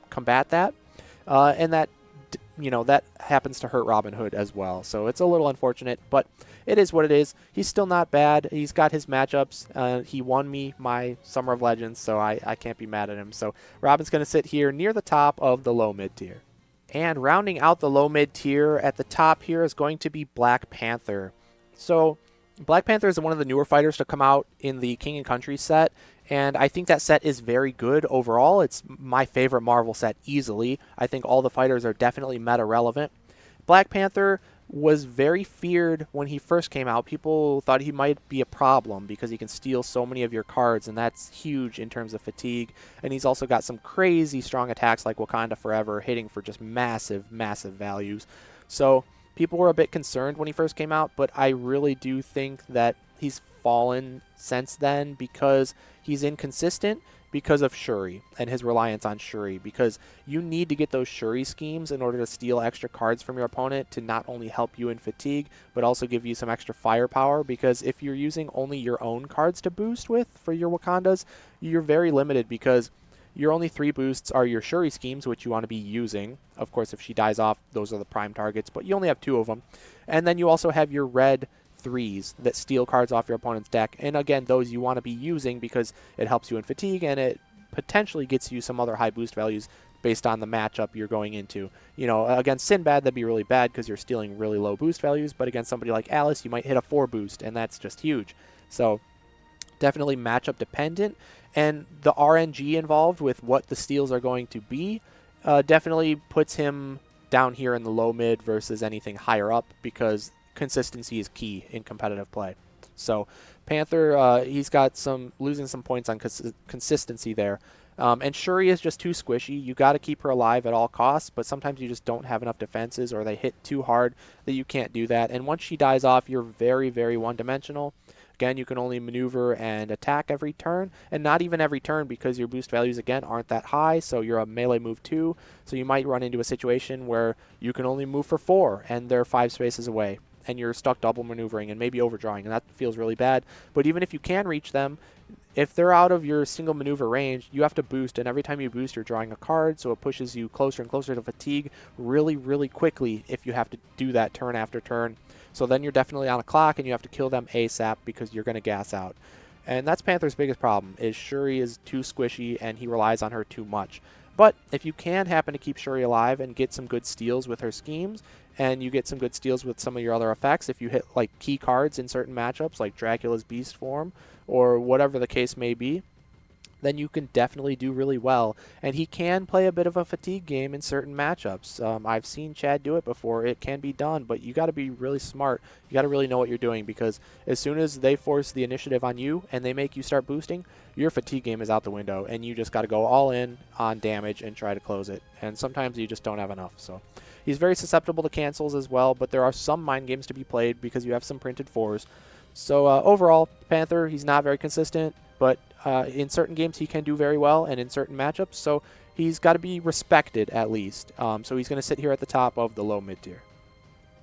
combat that, and that that happens to hurt Robin Hood as well. So it's a little unfortunate, but it is what it is. He's still not bad. He's got his matchups. He won me my Summer of Legends, so I can't be mad at him. So Robin's going to sit here near the top of the low mid tier. And rounding out the low mid tier at the top here is going to be Black Panther. So Black Panther is one of the newer fighters to come out in the King and Country set, and I think that set is very good overall. It's my favorite Marvel set easily. I think all the fighters are definitely meta-relevant. Black Panther was very feared when he first came out. People thought he might be a problem because he can steal so many of your cards, and that's huge in terms of fatigue. And he's also got some crazy strong attacks like Wakanda Forever, hitting for just massive, massive values. So people were a bit concerned when he first came out, but I really do think that he's fallen since then because he's inconsistent because of Shuri and his reliance on Shuri, because you need to get those Shuri schemes in order to steal extra cards from your opponent to not only help you in fatigue, but also give you some extra firepower, because if you're using only your own cards to boost with for your Wakandas, you're very limited because your only 3 boosts are your Shuri schemes, which you want to be using. Of course, if she dies off, those are the prime targets, but you only have 2 of them. And then you also have your red 3s that steal cards off your opponent's deck. And again, those you want to be using because it helps you in fatigue and it potentially gets you some other high boost values based on the matchup you're going into. Against Sinbad, that'd be really bad because you're stealing really low boost values, but against somebody like Alice, you might hit a 4 boost, and that's just huge. So definitely matchup dependent, and the RNG involved with what the steals are going to be definitely puts him down here in the low mid versus anything higher up, because consistency is key in competitive play. So Panther, he's got losing some points on consistency there. And Shuri is just too squishy. You got to keep her alive at all costs, but sometimes you just don't have enough defenses, or they hit too hard that you can't do that. And once she dies off, you're very, very one-dimensional. Again, you can only maneuver and attack every turn, and not even every turn because your boost values, again, aren't that high, so you're a melee move 2. So you might run into a situation where you can only move for 4, and they're 5 spaces away, and you're stuck double maneuvering and maybe overdrawing, and that feels really bad. But even if you can reach them, if they're out of your single maneuver range, you have to boost, and every time you boost, you're drawing a card, so it pushes you closer and closer to fatigue really, really quickly if you have to do that turn after turn. So then you're definitely on a clock, and you have to kill them ASAP because you're going to gas out. And that's Panther's biggest problem, is Shuri is too squishy, and he relies on her too much. But if you can happen to keep Shuri alive and get some good steals with her schemes, and you get some good steals with some of your other effects, if you hit like key cards in certain matchups, like Dracula's Beast form, or whatever the case may be, then you can definitely do really well. And he can play a bit of a fatigue game in certain matchups. I've seen Chad do it before. It can be done, but you got to be really smart. You got to really know what you're doing, because as soon as they force the initiative on you and they make you start boosting, your fatigue game is out the window, and you just got to go all in on damage and try to close it. And sometimes you just don't have enough. So he's very susceptible to cancels as well, but there are some mind games to be played because you have some printed 4s. So overall, Panther, he's not very consistent, but In certain games, he can do very well, and in certain matchups, so he's got to be respected at least. So he's going to sit here at the top of the low mid tier.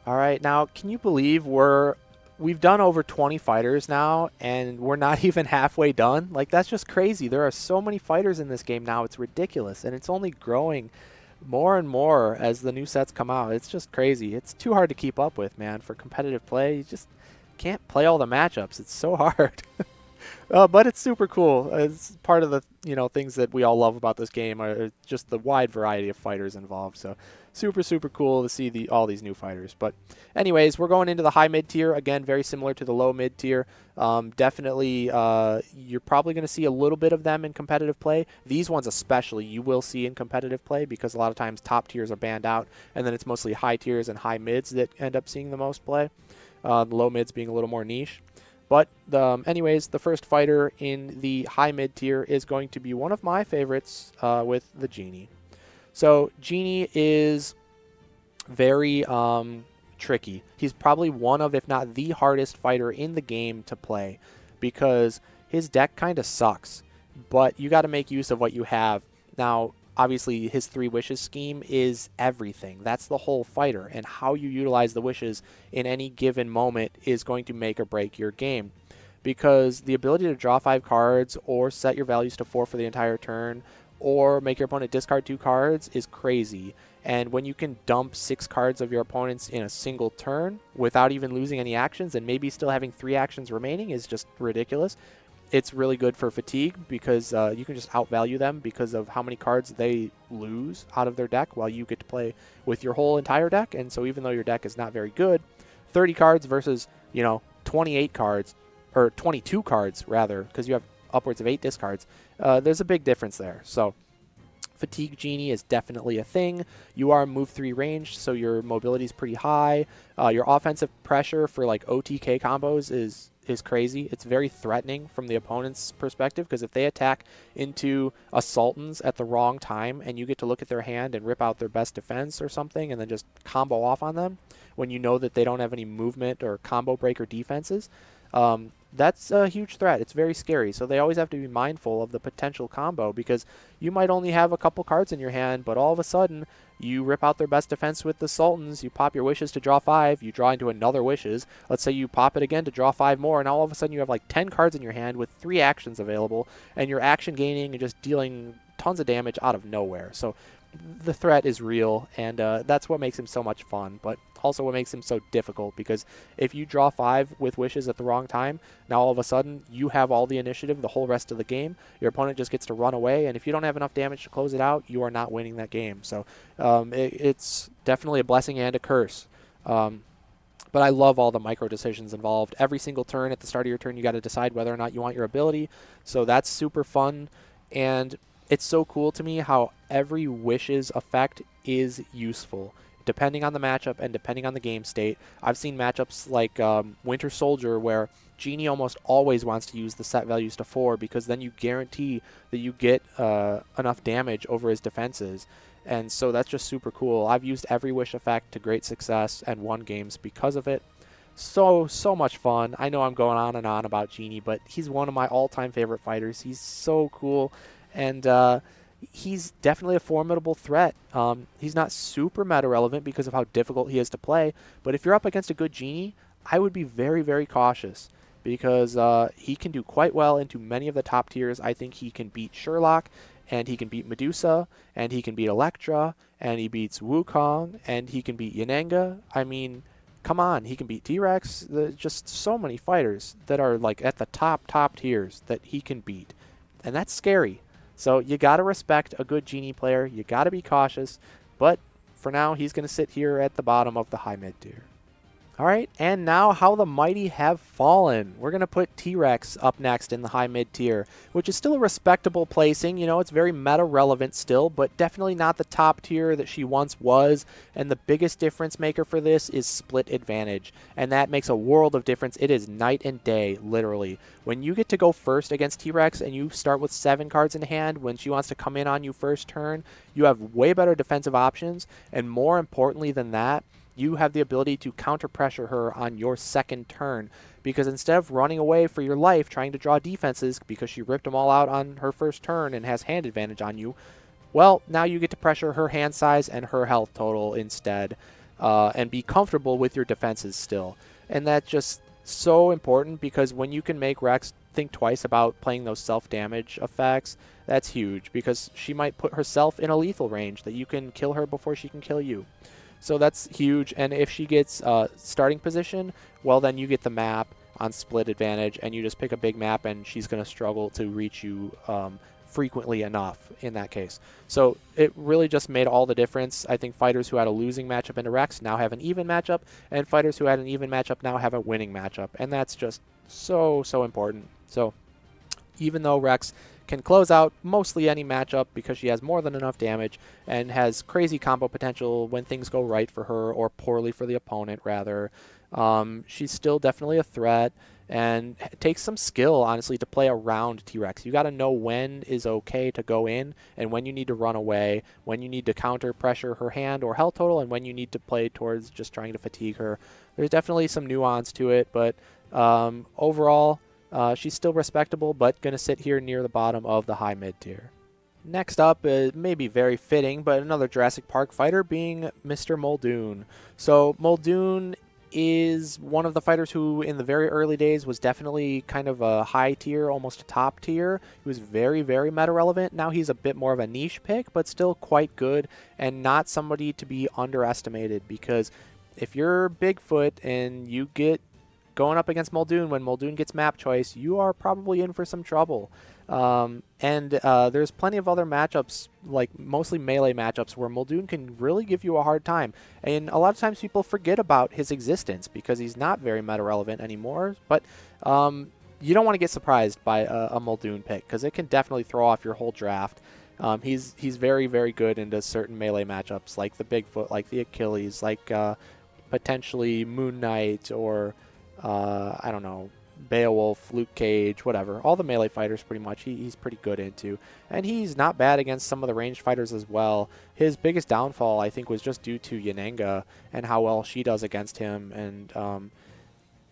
All right, now can you believe we've done over 20 fighters now, and we're not even halfway done? Like, that's just crazy. There are so many fighters in this game now. It's ridiculous, and it's only growing more and more as the new sets come out. It's just crazy. It's too hard to keep up with, man. For competitive play, you just can't play all the matchups. It's so hard. But it's super cool. It's part of the things that we all love about this game are just the wide variety of fighters involved. So super cool to see all these new fighters. But anyways, we're going into the high mid tier again, very similar to the low mid tier. Definitely, you're probably going to see a little bit of them in competitive play. These ones especially you will see in competitive play because a lot of times top tiers are banned out, and then it's mostly high tiers and high mids that end up seeing the most play. The low mids being a little more niche. But anyways, the first fighter in the high mid tier is going to be one of my favorites with the Genie. So Genie is very tricky. He's probably one of, if not the hardest fighter in the game to play because his deck kind of sucks. But you got to make use of what you have. Now, obviously, his 3 wishes scheme is everything. That's the whole fighter, and how you utilize the wishes in any given moment is going to make or break your game. Because the ability to draw 5 cards or set your values to 4 for the entire turn or make your opponent discard 2 cards is crazy. And when you can dump 6 cards of your opponents in a single turn without even losing any actions and maybe still having 3 actions remaining is just ridiculous. It's really good for fatigue because you can just outvalue them because of how many cards they lose out of their deck while you get to play with your whole entire deck. And so even though your deck is not very good, 30 cards versus, 28 cards, or 22 cards rather, because you have upwards of 8 discards, there's a big difference there. So Fatigue Genie is definitely a thing. You are move 3 range, so your mobility is pretty high. Your offensive pressure for like OTK combos is crazy. It's very threatening from the opponent's perspective because if they attack into a Sultans at the wrong time and you get to look at their hand and rip out their best defense or something and then just combo off on them when you know that they don't have any movement or combo breaker defenses, that's a huge threat. It's very scary. So they always have to be mindful of the potential combo because you might only have a couple cards in your hand, but all of a sudden you rip out their best defense with the Sultans, you pop your wishes to draw 5, you draw into another wishes. Let's say you pop it again to draw 5 more, and all of a sudden you have like 10 cards in your hand with 3 actions available, and you're action gaining and just dealing tons of damage out of nowhere. So the threat is real, and that's what makes him so much fun, but also what makes him so difficult, because if you draw 5 with wishes at the wrong time, now all of a sudden you have all the initiative the whole rest of the game. Your opponent just gets to run away, and if you don't have enough damage to close it out, you are not winning that game. So it's definitely a blessing and a curse. But I love all the micro decisions involved. Every single turn, at the start of your turn, you got to decide whether or not you want your ability. So that's super fun, and it's so cool to me how every wishes effect is useful depending on the matchup and depending on the game state. I've seen matchups like Winter Soldier where Genie almost always wants to use the set values to 4 because then you guarantee that you get enough damage over his defenses. And so that's just super cool. I've used every wish effect to great success and won games because of it. So much fun. I know I'm going on and on about Genie, but he's one of my all-time favorite fighters. He's so cool. And he's definitely a formidable threat. He's not super meta relevant because of how difficult he is to play, but if you're up against a good Genie, I would be very, very cautious because he can do quite well into many of the top tiers. I think he can beat Sherlock, and he can beat Medusa, and he can beat Elektra, and he beats Wukong, and he can beat Yananga. I mean, come on, he can beat T-Rex. There's just so many fighters that are like at the top tiers that he can beat, and that's scary. So you got to respect a good Genie player. You got to be cautious. But for now, he's going to sit here at the bottom of the high mid tier. All right, and now how the mighty have fallen. We're going to put T-Rex up next in the high mid tier, which is still a respectable placing. You know, it's very meta relevant still, but definitely not the top tier that she once was. And the biggest difference maker for this is split advantage, and that makes a world of difference. It is night and day, literally. When you get to go first against T-Rex and you start with 7 cards in hand, when she wants to come in on you first turn, you have way better defensive options, and more importantly than that, you have the ability to counter pressure her on your second turn, because instead of running away for your life trying to draw defenses because she ripped them all out on her first turn and has hand advantage on you, well, now you get to pressure her hand size and her health total instead, and be comfortable with your defenses still. And that's just so important, because when you can make Rex think twice about playing those self-damage effects, that's huge, because she might put herself in a lethal range that you can kill her before she can kill you. So that's huge. And if she gets starting position, well, then you get the map on split advantage, and you just pick a big map, and she's going to struggle to reach you frequently enough in that case. So it really just made all the difference. I think fighters who had a losing matchup into Rex now have an even matchup, and fighters who had an even matchup now have a winning matchup, and that's just so important. So even though Rex can close out mostly any matchup because she has more than enough damage and has crazy combo potential when things go right for her, or poorly for the opponent rather, she's still definitely a threat, and it takes some skill, honestly, to play around T-Rex. You got to know when is okay to go in, and when you need to run away, when you need to counter pressure her hand or health total, and when you need to play towards just trying to fatigue her. There's definitely some nuance to it, but overall, she's still respectable, but going to sit here near the bottom of the high mid tier. Next up, may be very fitting, but another Jurassic Park fighter being Mr. Muldoon. So Muldoon is one of the fighters who in the very early days was definitely kind of a high tier, almost a top tier. He was very meta relevant. Now he's a bit more of a niche pick, but still quite good, and not somebody to be underestimated, because if you're Bigfoot and you get going up against Muldoon when Muldoon gets map choice, you are probably in for some trouble. There's plenty of other matchups, like mostly melee matchups, where Muldoon can really give you a hard time. And a lot of times people forget about his existence because he's not very meta relevant anymore. But you don't want to get surprised by a Muldoon pick, because it can definitely throw off your whole draft. He's very good into certain melee matchups, like the Bigfoot, like the Achilles, like potentially Moon Knight, or I don't know, Beowulf, Luke Cage, whatever. All the melee fighters, pretty much, he's pretty good into. And he's not bad against some of the ranged fighters as well. His biggest downfall, I think, was just due to Yanenga and how well she does against him. And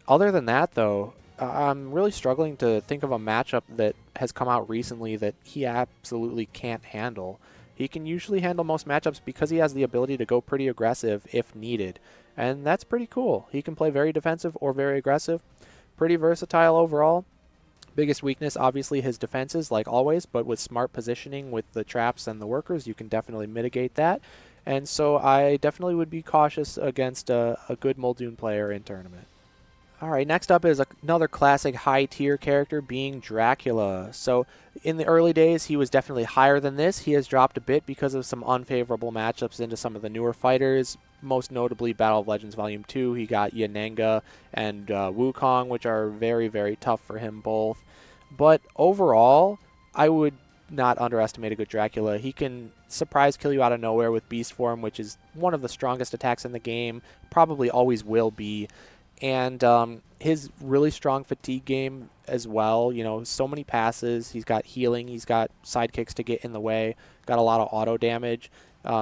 other than that, though, I'm really struggling to think of a matchup that has come out recently that he absolutely can't handle. He can usually handle most matchups because he has the ability to go pretty aggressive if needed. And that's pretty cool. He can play very defensive or very aggressive. Pretty versatile overall. Biggest weakness, obviously, his defenses, like always, but with smart positioning with the traps and the workers, you can definitely mitigate that. And so I definitely would be cautious against a good Muldoon player in tournament. Alright, next up is another classic high-tier character being Dracula. So in the early days, he was definitely higher than this. He has dropped a bit because of some unfavorable matchups into some of the newer fighters, most notably Battle of Legends Volume 2. He got Yanenga and Wukong, which are very tough for him both. But overall, I would not underestimate a good Dracula. He can surprise kill you out of nowhere with Beast Form, which is one of the strongest attacks in the game, probably always will be. And his really strong fatigue game as well, you know, so many passes, he's got healing, he's got sidekicks to get in the way, got a lot of auto damage.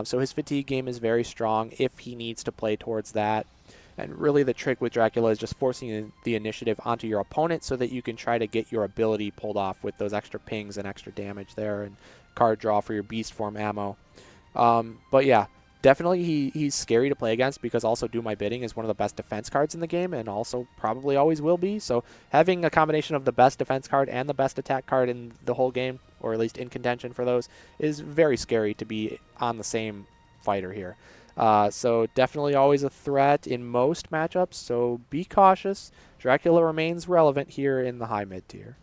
So his fatigue game is very strong if he needs to play towards that. And really the trick with Dracula is just forcing the initiative onto your opponent so that you can try to get your ability pulled off with those extra pings and extra damage there, and card draw for your beast form ammo. But yeah, definitely he's scary to play against, because also Do My Bidding is one of the best defense cards in the game, and also probably always will be. So having a combination of the best defense card and the best attack card in the whole game, or at least in contention for those, is very scary to be on the same fighter here. So definitely always a threat in most matchups, so be cautious. Dracula remains relevant here in the high mid tier.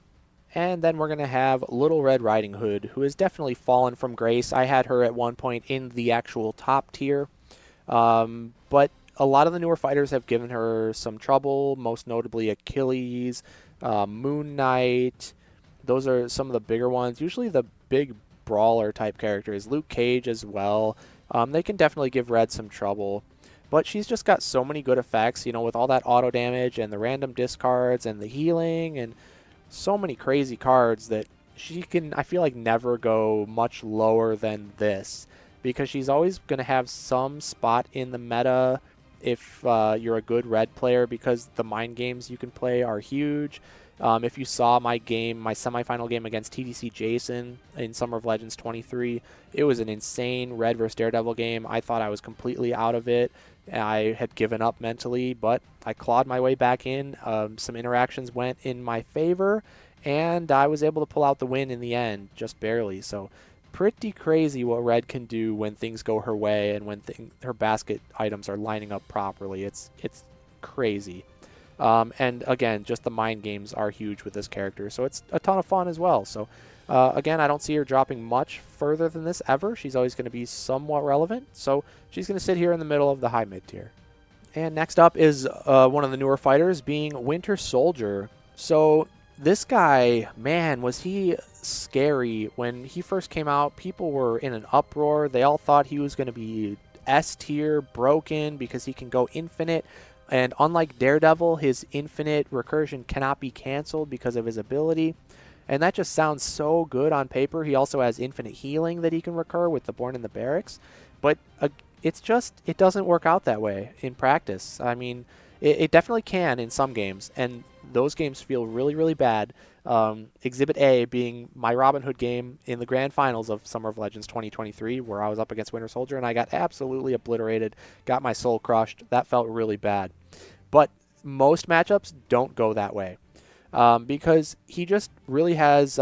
And then we're going to have Little Red Riding Hood, who has definitely fallen from grace. I had her at one point in the actual top tier, but a lot of the newer fighters have given her some trouble, most notably Achilles, Moon Knight. Those are some of the bigger ones, usually the big brawler type characters. Luke Cage as well. They can definitely give Red some trouble. But she's just got so many good effects, you know, with all that auto damage and the random discards and the healing and so many crazy cards, that she can, I feel like, never go much lower than this, because she's always going to have some spot in the meta if you're a good red player, because the mind games you can play are huge. If you saw my game, my semifinal game against TDC Jason in Summer of Legends 23, it was an insane red versus Daredevil game. I thought I was completely out of it. I had given up mentally, but I clawed my way back in. Some interactions went in my favor, and I was able to pull out the win in the end, just barely. So pretty crazy what red can do when things go her way and when her basket items are lining up properly. It's crazy. And again, just the mind games are huge with this character, so it's a ton of fun as well. So again, I don't see her dropping much further than this ever. She's always going to be somewhat relevant, so she's going to sit here in the middle of the high mid tier. And next up is one of the newer fighters, being Winter Soldier. So this guy, man, was he scary. When he first came out, people were in an uproar. They all thought he was going to be S tier, broken, because he can go infinite. And unlike Daredevil, his infinite recursion cannot be canceled because of his ability. And that just sounds so good on paper. He also has infinite healing that he can recur with the Born in the Barracks. But it doesn't work out that way in practice. I mean, it definitely can in some games, and those games feel really, really bad. Exhibit A being my Robin Hood game in the grand finals of Summer of Legends 2023, where I was up against Winter Soldier, and I got absolutely obliterated, got my soul crushed. That felt really bad. But most matchups don't go that way, because he just really has...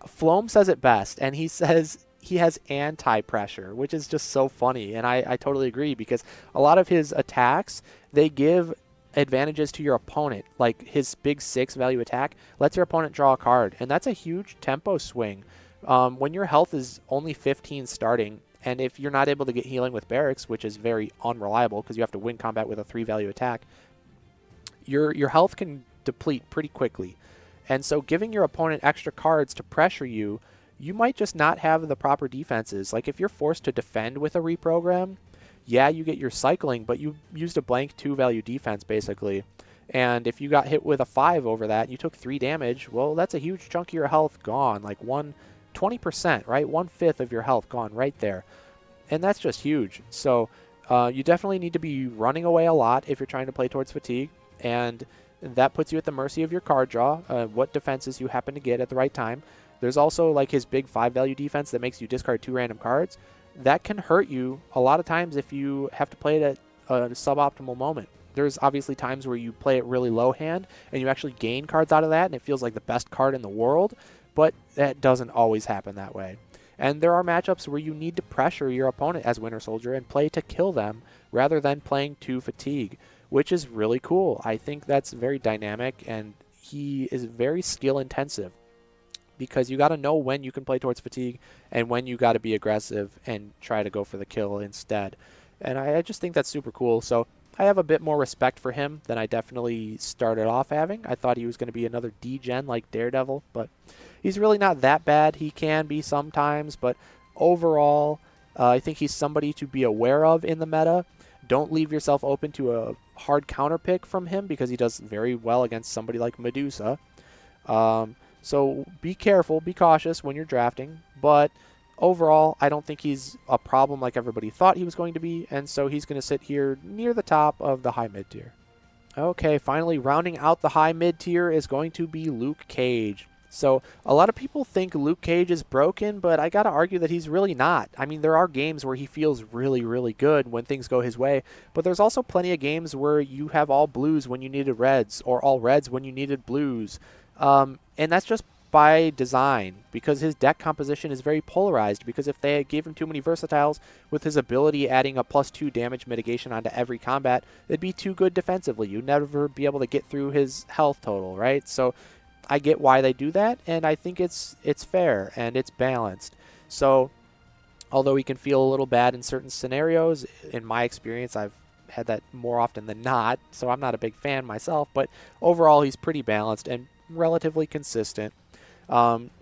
Floam says it best, and he says he has anti-pressure, which is just so funny, and I totally agree, because a lot of his attacks, they give advantages to your opponent. Like his big 6 value attack lets your opponent draw a card, and that's a huge tempo swing. When your health is only 15 starting, and if you're not able to get healing with barracks, which is very unreliable because you have to win combat with a 3 value attack, your health can deplete pretty quickly. And so giving your opponent extra cards to pressure you, you might just not have the proper defenses. Like if you're forced to defend with a reprogram, yeah, you get your cycling, but you used a blank 2 value defense basically. And if you got hit with a 5 over that, and you took 3 damage, well, that's a huge chunk of your health gone, like 20%, right? 1/5 of your health gone right there. And that's just huge. So you definitely need to be running away a lot if you're trying to play towards fatigue, and that puts you at the mercy of your card draw, what defenses you happen to get at the right time. There's also like his big 5 value defense that makes you discard 2 random cards. That can hurt you a lot of times if you have to play it at a suboptimal moment. There's obviously times where you play it really low hand and you actually gain cards out of that, and it feels like the best card in the world, but that doesn't always happen that way. And there are matchups where you need to pressure your opponent as Winter Soldier and play to kill them rather than playing to fatigue, which is really cool. I think that's very dynamic, and he is very skill intensive, because you got to know when you can play towards fatigue and when you got to be aggressive and try to go for the kill instead. And I just think that's super cool. So I have a bit more respect for him than I definitely started off having. I thought he was going to be another D-gen like Daredevil, but he's really not that bad. He can be sometimes, but overall, I think he's somebody to be aware of in the meta. Don't leave yourself open to a hard counter pick from him, because he does very well against somebody like Medusa. So be careful, be cautious when you're drafting, but overall, I don't think he's a problem like everybody thought he was going to be, and so he's going to sit here near the top of the high mid tier. Okay, finally, rounding out the high mid tier is going to be Luke Cage. So a lot of people think Luke Cage is broken, but I got to argue that he's really not. I mean, there are games where he feels really, really good when things go his way, but there's also plenty of games where you have all blues when you needed reds, or all reds when you needed blues. And that's just by design, because his deck composition is very polarized, because if they gave him too many versatiles with his ability adding a +2 damage mitigation onto every combat, it'd be too good defensively. You'd never be able to get through his health total, right? So I get why they do that, and I think it's fair and it's balanced. So although he can feel a little bad in certain scenarios, in my experience I've had that more often than not, so I'm not a big fan myself, but overall he's pretty balanced and relatively consistent.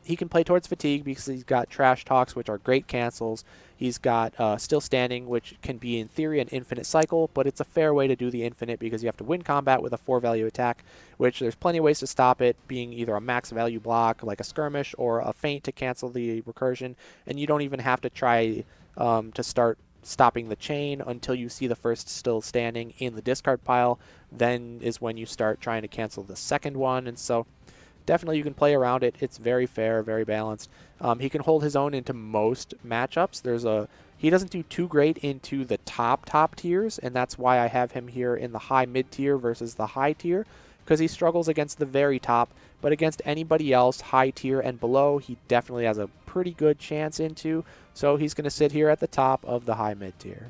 He can play towards fatigue because he's got Trash Talks, which are great cancels. He's got Still Standing, which can be in theory an infinite cycle, but it's a fair way to do the infinite because you have to win combat with a 4 value attack, which there's plenty of ways to stop it, being either a max value block like a skirmish or a feint to cancel the recursion, and you don't even have to try to start stopping the chain until you see the first still standing in the discard pile. Then is when you start trying to cancel the second one. And so definitely you can play around it. It's very fair, very balanced. He can hold his own into most matchups. He doesn't do too great into the top tiers, and that's why I have him here in the high mid tier versus the high tier, because he struggles against the very top, but against anybody else high tier and below, he definitely has a pretty good chance into, so he's going to sit here at the top of the high mid tier.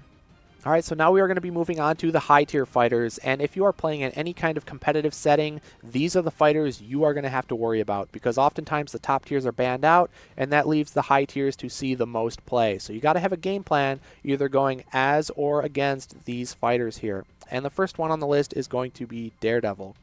All right, so now we are going to be moving on to the high tier fighters, and if you are playing in any kind of competitive setting, these are the fighters you are going to have to worry about, because oftentimes the top tiers are banned out, and that leaves the high tiers to see the most play. So you got to have a game plan, either going as or against these fighters here. And the first one on the list is going to be Daredevil.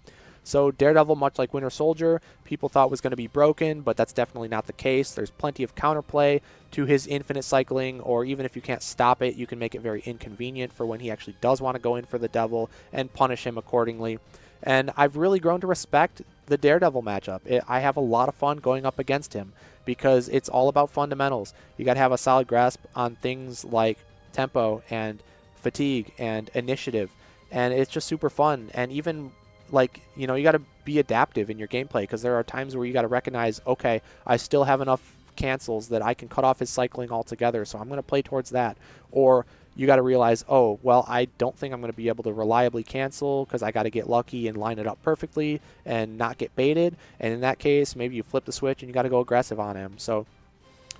So Daredevil, much like Winter Soldier, people thought was going to be broken, but that's definitely not the case. There's plenty of counterplay to his infinite cycling, or even if you can't stop it, you can make it very inconvenient for when he actually does want to go in for the Devil and punish him accordingly. And I've really grown to respect the Daredevil matchup. I have a lot of fun going up against him because it's all about fundamentals. You got to have a solid grasp on things like tempo and fatigue and initiative, and it's just super fun. And even you got to be adaptive in your gameplay, because there are times where you got to recognize, okay, I still have enough cancels that I can cut off his cycling altogether, so I'm going to play towards that. Or you got to realize, oh, well, I don't think I'm going to be able to reliably cancel because I got to get lucky and line it up perfectly and not get baited. And in that case, maybe you flip the switch and you got to go aggressive on him. So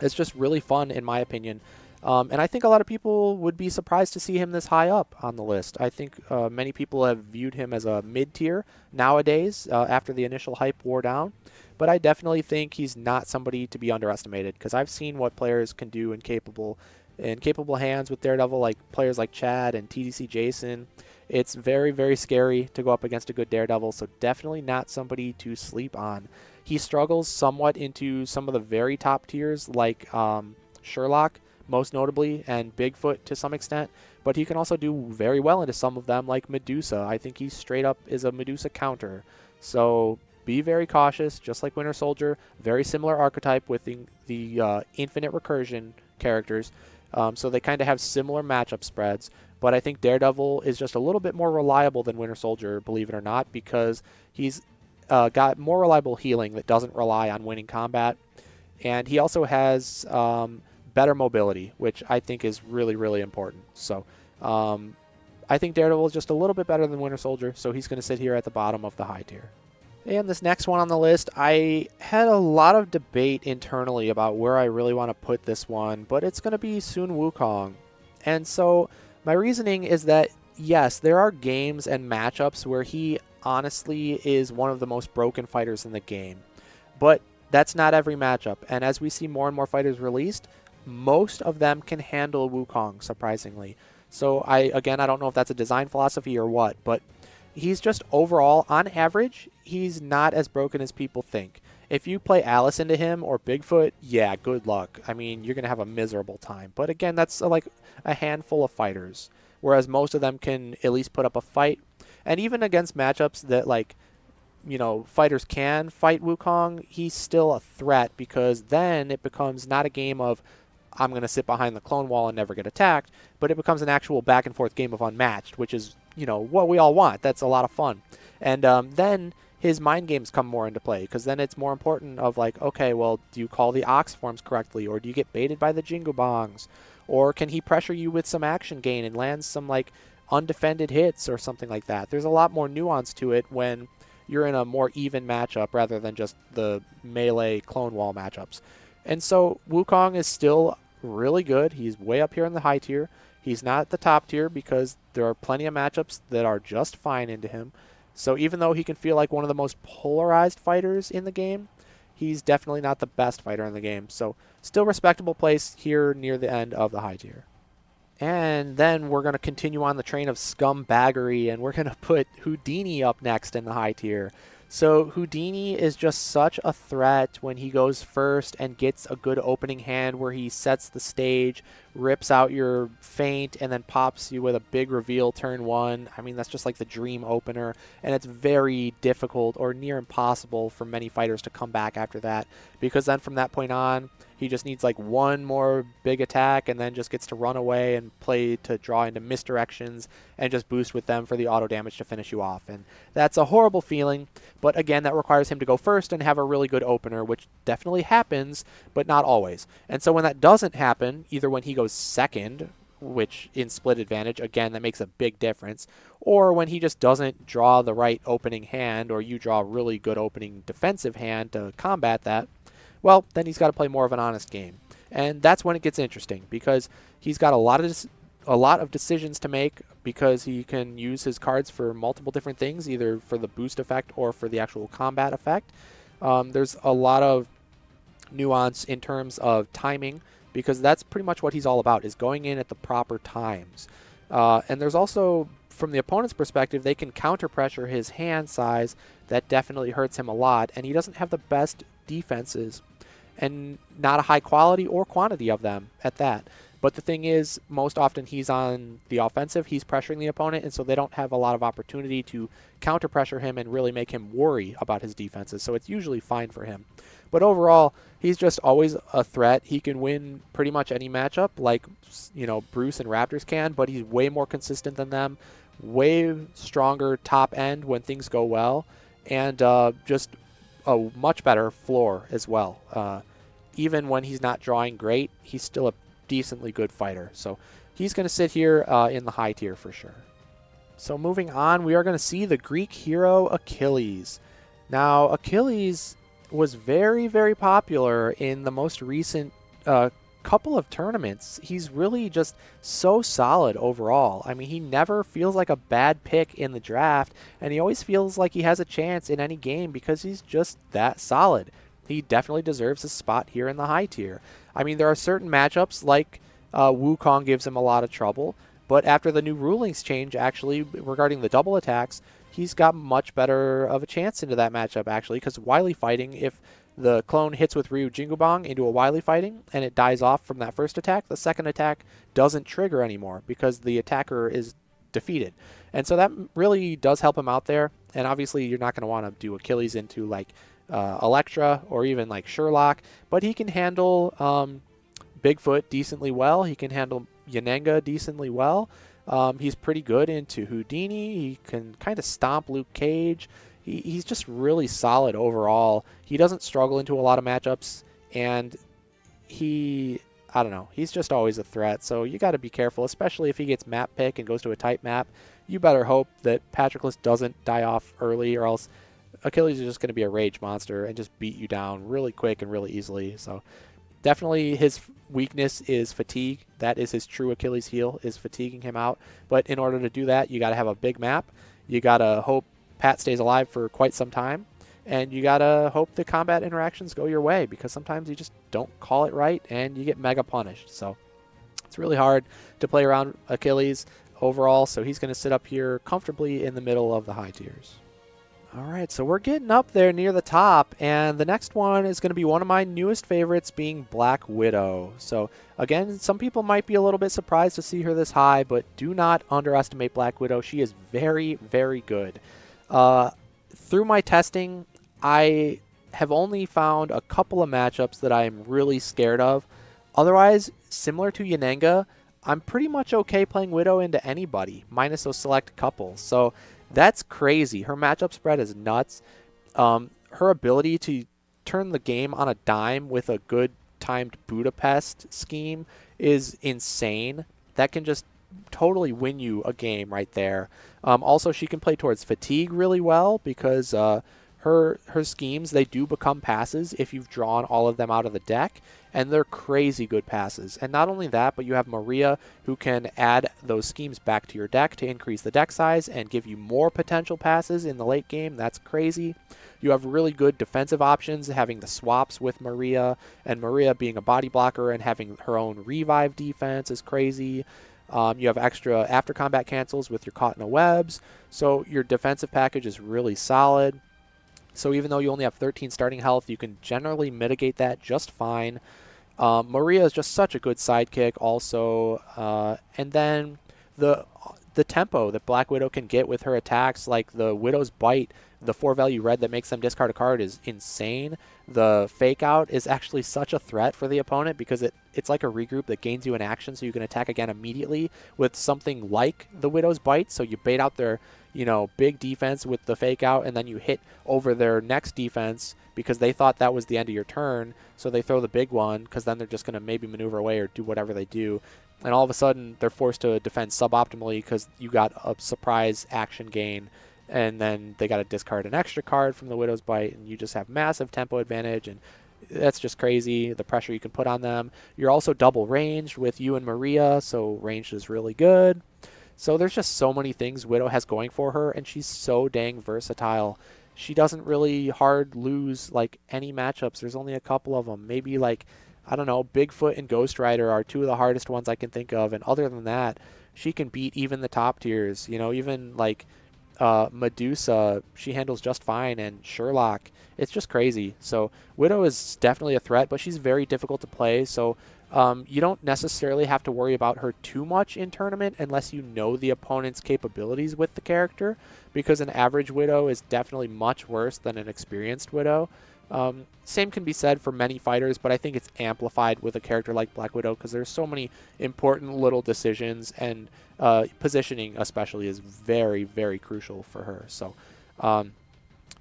it's just really fun, in my opinion. And I think a lot of people would be surprised to see him this high up on the list. I think many people have viewed him as a mid-tier nowadays after the initial hype wore down. But I definitely think he's not somebody to be underestimated, because I've seen what players can do in capable hands with Daredevil, like players like Chad and TDC Jason. It's very, very scary to go up against a good Daredevil, so definitely not somebody to sleep on. He struggles somewhat into some of the very top tiers, like Sherlock, most notably, and Bigfoot to some extent, but he can also do very well into some of them, like Medusa. I think he straight up is a Medusa counter. So be very cautious, just like Winter Soldier. Very similar archetype with the infinite recursion characters. So they kind of have similar matchup spreads, but I think Daredevil is just a little bit more reliable than Winter Soldier, believe it or not, because he's got more reliable healing that doesn't rely on winning combat, and he also has better mobility, which I think is really, really important. So I think Daredevil is just a little bit better than Winter Soldier, so he's going to sit here at the bottom of the high tier. And this next one on the list, I had a lot of debate internally about where I really want to put this one, but it's going to be Sun Wukong. And so my reasoning is that, yes, there are games and matchups where he honestly is one of the most broken fighters in the game, but that's not every matchup. And as we see more and more fighters released, most of them can handle Wukong, surprisingly. So I don't know if that's a design philosophy or what, but he's just overall, on average, he's not as broken as people think. If you play Alice into him or Bigfoot, yeah, good luck. I mean, you're going to have a miserable time. But again, that's like a handful of fighters, whereas most of them can at least put up a fight. And even against matchups that, fighters can fight Wukong, he's still a threat, because then it becomes not a game of I'm going to sit behind the clone wall and never get attacked, but it becomes an actual back and forth game of Unmatched, which is, what we all want. That's a lot of fun. And then his mind games come more into play, because then it's more important of okay, well, do you call the Ox forms correctly, or do you get baited by the Jingo Bongs, or can he pressure you with some action gain and land some undefended hits or something like that? There's a lot more nuance to it when you're in a more even matchup rather than just the melee clone wall matchups. And so Wukong is still really good. He's way up here in the high tier. He's not at the top tier because there are plenty of matchups that are just fine into him. So even though he can feel like one of the most polarized fighters in the game, he's definitely not the best fighter in the game. So still respectable place here near the end of the high tier. And then we're going to continue on the train of scumbaggery, and we're going to put Houdini up next in the high tier. So Houdini is just such a threat when he goes first and gets a good opening hand where he sets the stage, rips out your feint, and then pops you with a big reveal turn one. I mean, that's just like the dream opener, and it's very difficult or near impossible for many fighters to come back after that, because then from that point on, he just needs like one more big attack and then just gets to run away and play to draw into misdirections and just boost with them for the auto damage to finish you off. And that's a horrible feeling, but again, that requires him to go first and have a really good opener, which definitely happens, but not always. And so when that doesn't happen, either when he goes second, which in split advantage, again, that makes a big difference, or when he just doesn't draw the right opening hand, or you draw a really good opening defensive hand to combat that, well, then he's got to play more of an honest game. And that's when it gets interesting, because he's got a lot of decisions to make, because he can use his cards for multiple different things, either for the boost effect or for the actual combat effect. There's a lot of nuance in terms of timing, because that's pretty much what he's all about, is going in at the proper times. And there's also, from the opponent's perspective, they can counter pressure his hand size. That definitely hurts him a lot, and he doesn't have the best defenses, and not a high quality or quantity of them at that. But the thing is, most often he's on the offensive, he's pressuring the opponent, and so they don't have a lot of opportunity to counter pressure him and really make him worry about his defenses, so it's usually fine for him. But overall, he's just always a threat. He can win pretty much any matchup, like, Bruce and Raptors can, but he's way more consistent than them, way stronger top end when things go well, and just a much better floor as well. Even when he's not drawing great, he's still a decently good fighter. So he's going to sit here in the high tier for sure. So moving on, we are going to see the Greek hero Achilles. Now, Achilles was very, very popular in the most recent couple of tournaments. He's really just so solid overall. I mean, he never feels like a bad pick in the draft, and he always feels like he has a chance in any game because he's just that solid. He definitely deserves a spot here in the high tier. I mean, there are certain matchups like Wukong gives him a lot of trouble, but after the new rulings change, actually, regarding the double attacks, he's got much better of a chance into that matchup, actually, because Wily fighting, if the clone hits with Ryu Jingubong into a Wily fighting and it dies off from that first attack, the second attack doesn't trigger anymore because the attacker is defeated. And so that really does help him out there. And obviously, you're not going to want to do Achilles into like Electra or even like Sherlock, but he can handle Bigfoot decently well. He can handle Yanenga decently well. He's pretty good into Houdini. He can kind of stomp Luke Cage. He's just really solid overall. He doesn't struggle into a lot of matchups, and I don't know, he's just always a threat. So you got to be careful, especially if he gets map pick and goes to a tight map. You better hope that Patroclus doesn't die off early, or else Achilles is just going to be a rage monster and just beat you down really quick and really easily. So definitely his weakness is fatigue. That is his true Achilles heel, is fatiguing him out. But in order to do that, you got to have a big map. You got to hope Pat stays alive for quite some time. And you got to hope the combat interactions go your way, because sometimes you just don't call it right and you get mega punished. So it's really hard to play around Achilles overall. So he's going to sit up here comfortably in the middle of the high tiers. All right, so we're getting up there near the top, and the next one is going to be one of my newest favorites, being Black Widow. So again, some people might be a little bit surprised to see her this high, but do not underestimate Black Widow. She is very, very good. Through my testing, I have only found a couple of matchups that I'm really scared of. Otherwise, similar to Yanenga, I'm pretty much okay playing Widow into anybody, minus those select couples. So that's crazy. Her matchup spread is nuts. Her ability to turn the game on a dime with a good timed Budapest scheme is insane. That can just totally win you a game right there. Also, she can play towards fatigue really well, because her schemes, they do become passes if you've drawn all of them out of the deck, and they're crazy good passes. And not only that, but you have Maria, who can add those schemes back to your deck to increase the deck size and give you more potential passes in the late game. That's crazy. You have really good defensive options, having the swaps with Maria, and Maria being a body blocker and having her own revive defense is crazy. You have extra after combat cancels with your caught in a webs, so your defensive package is really solid. So even though you only have 13 starting health, you can generally mitigate that just fine. Maria is just such a good sidekick also. And then the the tempo that Black Widow can get with her attacks, like the Widow's Bite, the 4-value red that makes them discard a card, is insane. The Fake Out is actually such a threat for the opponent because it's like a regroup that gains you an action so you can attack again immediately with something like the Widow's Bite. So you bait out their big defense with the Fake Out, and then you hit over their next defense because they thought that was the end of your turn. So they throw the big one because then they're just going to maybe maneuver away or do whatever they do. And all of a sudden, they're forced to defend suboptimally because you got a surprise action gain. And then they got to discard an extra card from the Widow's Bite, and you just have massive tempo advantage. And that's just crazy, the pressure you can put on them. You're also double ranged with you and Maria, so ranged is really good. So there's just so many things Widow has going for her, and she's so dang versatile. She doesn't really hard lose like any matchups. There's only a couple of them. Maybe like, I don't know, Bigfoot and Ghost Rider are two of the hardest ones I can think of. And other than that, she can beat even the top tiers. Even like Medusa, she handles just fine, and Sherlock, it's just crazy. So Widow is definitely a threat, but she's very difficult to play. So you don't necessarily have to worry about her too much in tournament unless you know the opponent's capabilities with the character, because an average Widow is definitely much worse than an experienced Widow. Same can be said for many fighters, but I think it's amplified with a character like Black Widow because there's so many important little decisions, and positioning especially is very, very crucial for her. So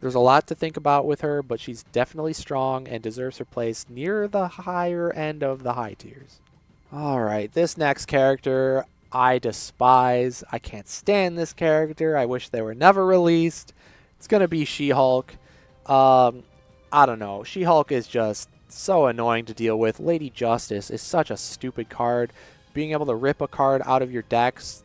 there's a lot to think about with her, but she's definitely strong and deserves her place near the higher end of the high tiers. All right, this next character I despise. I can't stand this character. I wish they were never released. It's going to be She-Hulk. I don't know. She-Hulk is just so annoying to deal with. Lady Justice is such a stupid card. Being able to rip a card out of your decks,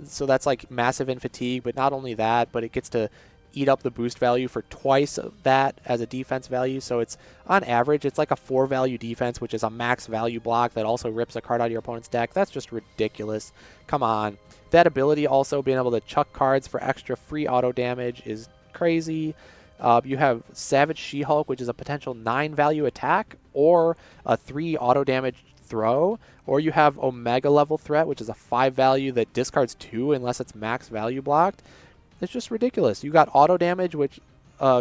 so that's like massive in fatigue, but not only that, but it gets to eat up the boost value for twice of that as a defense value. So it's, on average, it's like a 4-value defense, which is a max value block that also rips a card out of your opponent's deck. That's just ridiculous. Come on. That ability also being able to chuck cards for extra free auto damage is crazy. You have Savage She-Hulk, which is a potential 9-value attack or a 3 auto damage throw. Or you have Omega level threat, which is a 5-value that discards 2 unless it's max value blocked. It's just ridiculous. You got auto damage, which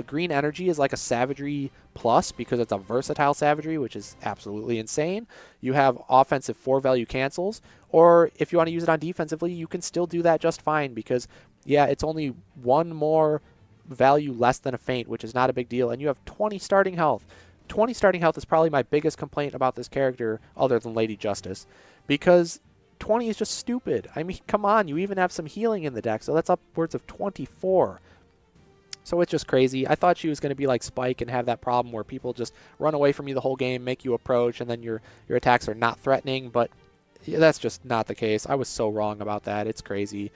green energy is like a savagery plus because it's a versatile savagery, which is absolutely insane. You have offensive 4-value cancels, or if you want to use it on defensively, you can still do that just fine because, yeah, it's only one more value less than a feint, which is not a big deal, and you have 20 starting health. 20 starting health is probably my biggest complaint about this character other than Lady Justice, because 20 is just stupid. I mean, come on, you even have some healing in the deck, so that's upwards of 24. So it's just crazy. I thought she was going to be like Spike and have that problem where people just run away from you the whole game, make you approach, and then your attacks are not threatening, but that's just not the case. I was so wrong about that. It's crazy.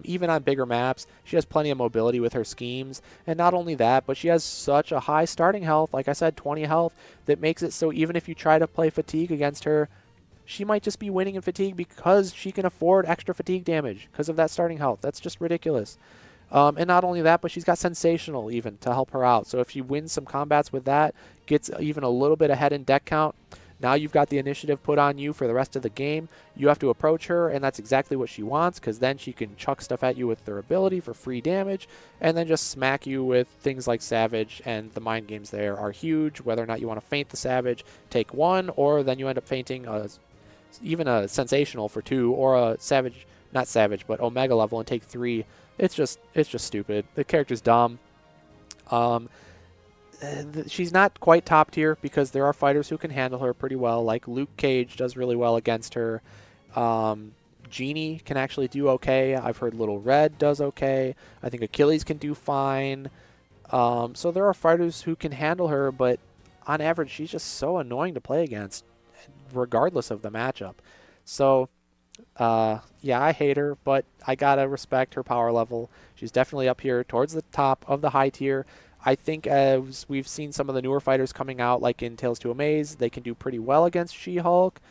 Even on bigger maps, she has plenty of mobility with her schemes. And not only that, but she has such a high starting health, like I said, 20 health, that makes it so even if you try to play fatigue against her, she might just be winning in fatigue because she can afford extra fatigue damage because of that starting health. That's just ridiculous. And not only that, but she's got Sensational even to help her out. So if she wins some combats with that, gets even a little bit ahead in deck count, now you've got the initiative put on you for the rest of the game. You have to approach her, and that's exactly what she wants, because then she can chuck stuff at you with their ability for free damage, and then just smack you with things like Savage, and the mind games there are huge. Whether or not you want to feint the Savage, take 1, or then you end up feinting even a Sensational for 2, or a Savage, not Savage, but Omega level and take 3. It's just stupid. The character's dumb. She's not quite top tier because there are fighters who can handle her pretty well, like Luke Cage does really well against her. Genie can actually do okay. I've heard Little Red does okay. I think Achilles can do fine. So there are fighters who can handle her, but on average, she's just so annoying to play against, regardless of the matchup. So, yeah, I hate her, but I gotta respect her power level. She's definitely up here towards the top of the high tier. I think as we've seen some of the newer fighters coming out, like in Tales to Amaze, they can do pretty well against She-Hulk.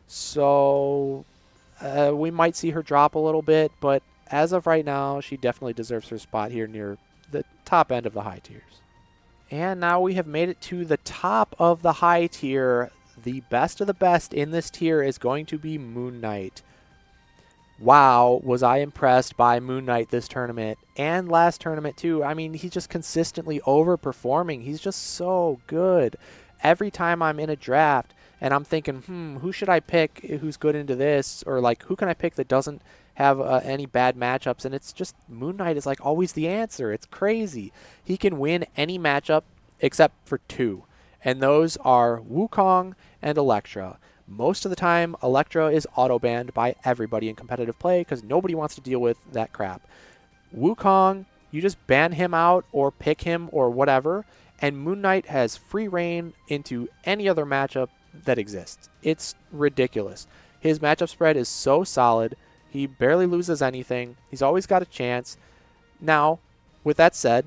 So we might see her drop a little bit, but as of right now, she definitely deserves her spot here near the top end of the high tiers. And now we have made it to the top of the high tier. The best of the best in this tier is going to be Moon Knight. Wow, was I impressed by Moon Knight this tournament and last tournament too. I mean, he's just consistently overperforming. He's just so good. Every time I'm in a draft and I'm thinking, who should I pick who's good into this? Or like, who can I pick that doesn't have any bad matchups? And it's just Moon Knight is like always the answer. It's crazy. He can win any matchup except for two. And those are Wukong and Elektra. Most of the time, Elektra is auto-banned by everybody in competitive play because nobody wants to deal with that crap. Wukong, you just ban him out or pick him or whatever, and Moon Knight has free reign into any other matchup that exists. It's ridiculous. His matchup spread is so solid. He barely loses anything. He's always got a chance. Now, with that said,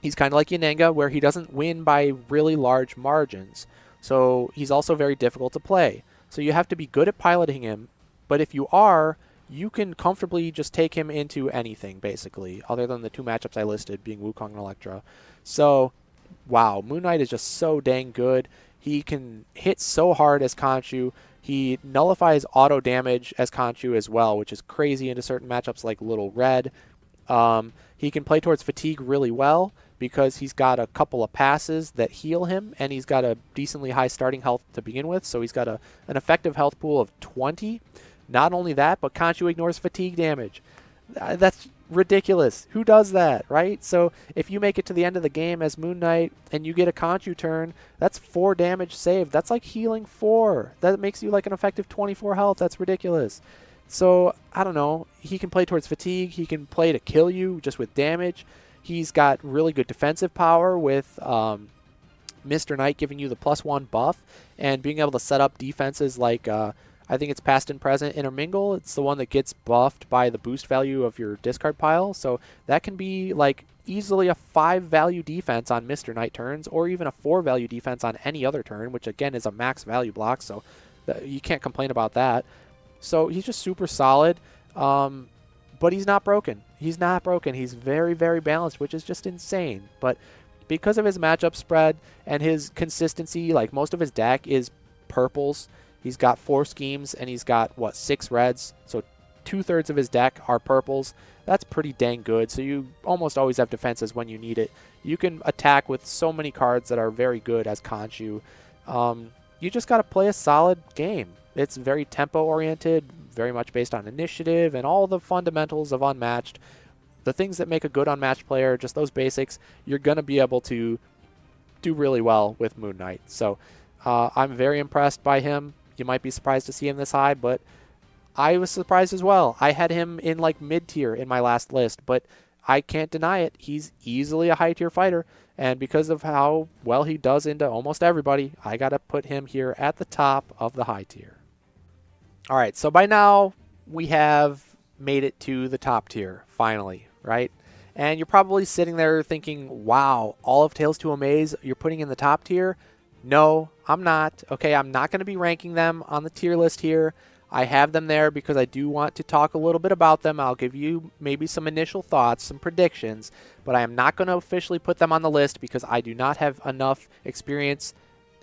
he's kind of like Yanenga, where he doesn't win by really large margins. So he's also very difficult to play. So you have to be good at piloting him. But if you are, you can comfortably just take him into anything, basically, other than the two matchups I listed, being Wukong and Elektra. So, wow, Moon Knight is just so dang good. He can hit so hard as Khonshu. He nullifies auto damage as Khonshu as well, which is crazy into certain matchups like Little Red. He can play towards fatigue really well because he's got a couple of passes that heal him, and he's got a decently high starting health to begin with, so he's got an effective health pool of 20. Not only that, but Khonshu ignores fatigue damage. That's ridiculous. Who does that, right? So if you make it to the end of the game as Moon Knight and you get a Khonshu turn, that's 4 damage saved. That's like healing 4. That makes you like an effective 24 health. That's ridiculous. So, I don't know. He can play towards fatigue. He can play to kill you just with damage. He's got really good defensive power with Mr. Knight giving you the +1 buff and being able to set up defenses like, I think it's past and present intermingle. It's the one that gets buffed by the boost value of your discard pile. So that can be like easily a 5 value defense on Mr. Knight turns, or even a 4 value defense on any other turn, which again is a max value block. So you can't complain about that. So he's just super solid, but he's not broken. He's not broken. He's very, very balanced, which is just insane. But because of his matchup spread and his consistency, like most of his deck is purples. He's got 4 schemes, and he's got, 6 reds. So 2/3 of his deck are purples. That's pretty dang good. So you almost always have defenses when you need it. You can attack with so many cards that are very good as Khonshu. You just got to play a solid game. It's very tempo-oriented, very much based on initiative, and all the fundamentals of Unmatched. The things that make a good Unmatched player, just those basics, you're going to be able to do really well with Moon Knight. So I'm very impressed by him. You might be surprised to see him this high, but I was surprised as well. I had him in like mid-tier in my last list, but I can't deny it. He's easily a high-tier fighter, and because of how well he does into almost everybody, I got to put him here at the top of the high tier. All right, so by now we have made it to the top tier, finally, right? And you're probably sitting there thinking, wow, all of Tales to Amaze you're putting in the top tier? No, I'm not. Okay, I'm not going to be ranking them on the tier list here. I have them there because I do want to talk a little bit about them. I'll give you maybe some initial thoughts, some predictions, but I am not going to officially put them on the list because I do not have enough experience,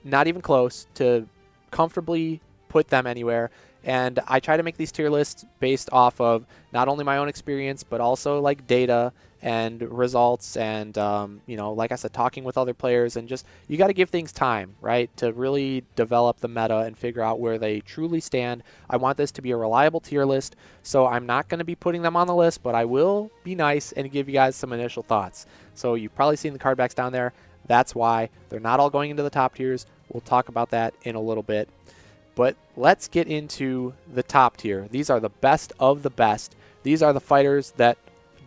not even close, to comfortably put them anywhere. And I try to make these tier lists based off of not only my own experience, but also like data and results and, like I said, talking with other players, and just, you got to give things time, right, to really develop the meta and figure out where they truly stand. I want this to be a reliable tier list, so I'm not going to be putting them on the list, but I will be nice and give you guys some initial thoughts. So you've probably seen the card backs down there. That's why they're not all going into the top tiers. We'll talk about that in a little bit. But let's get into the top tier. These are the best of the best. These are the fighters that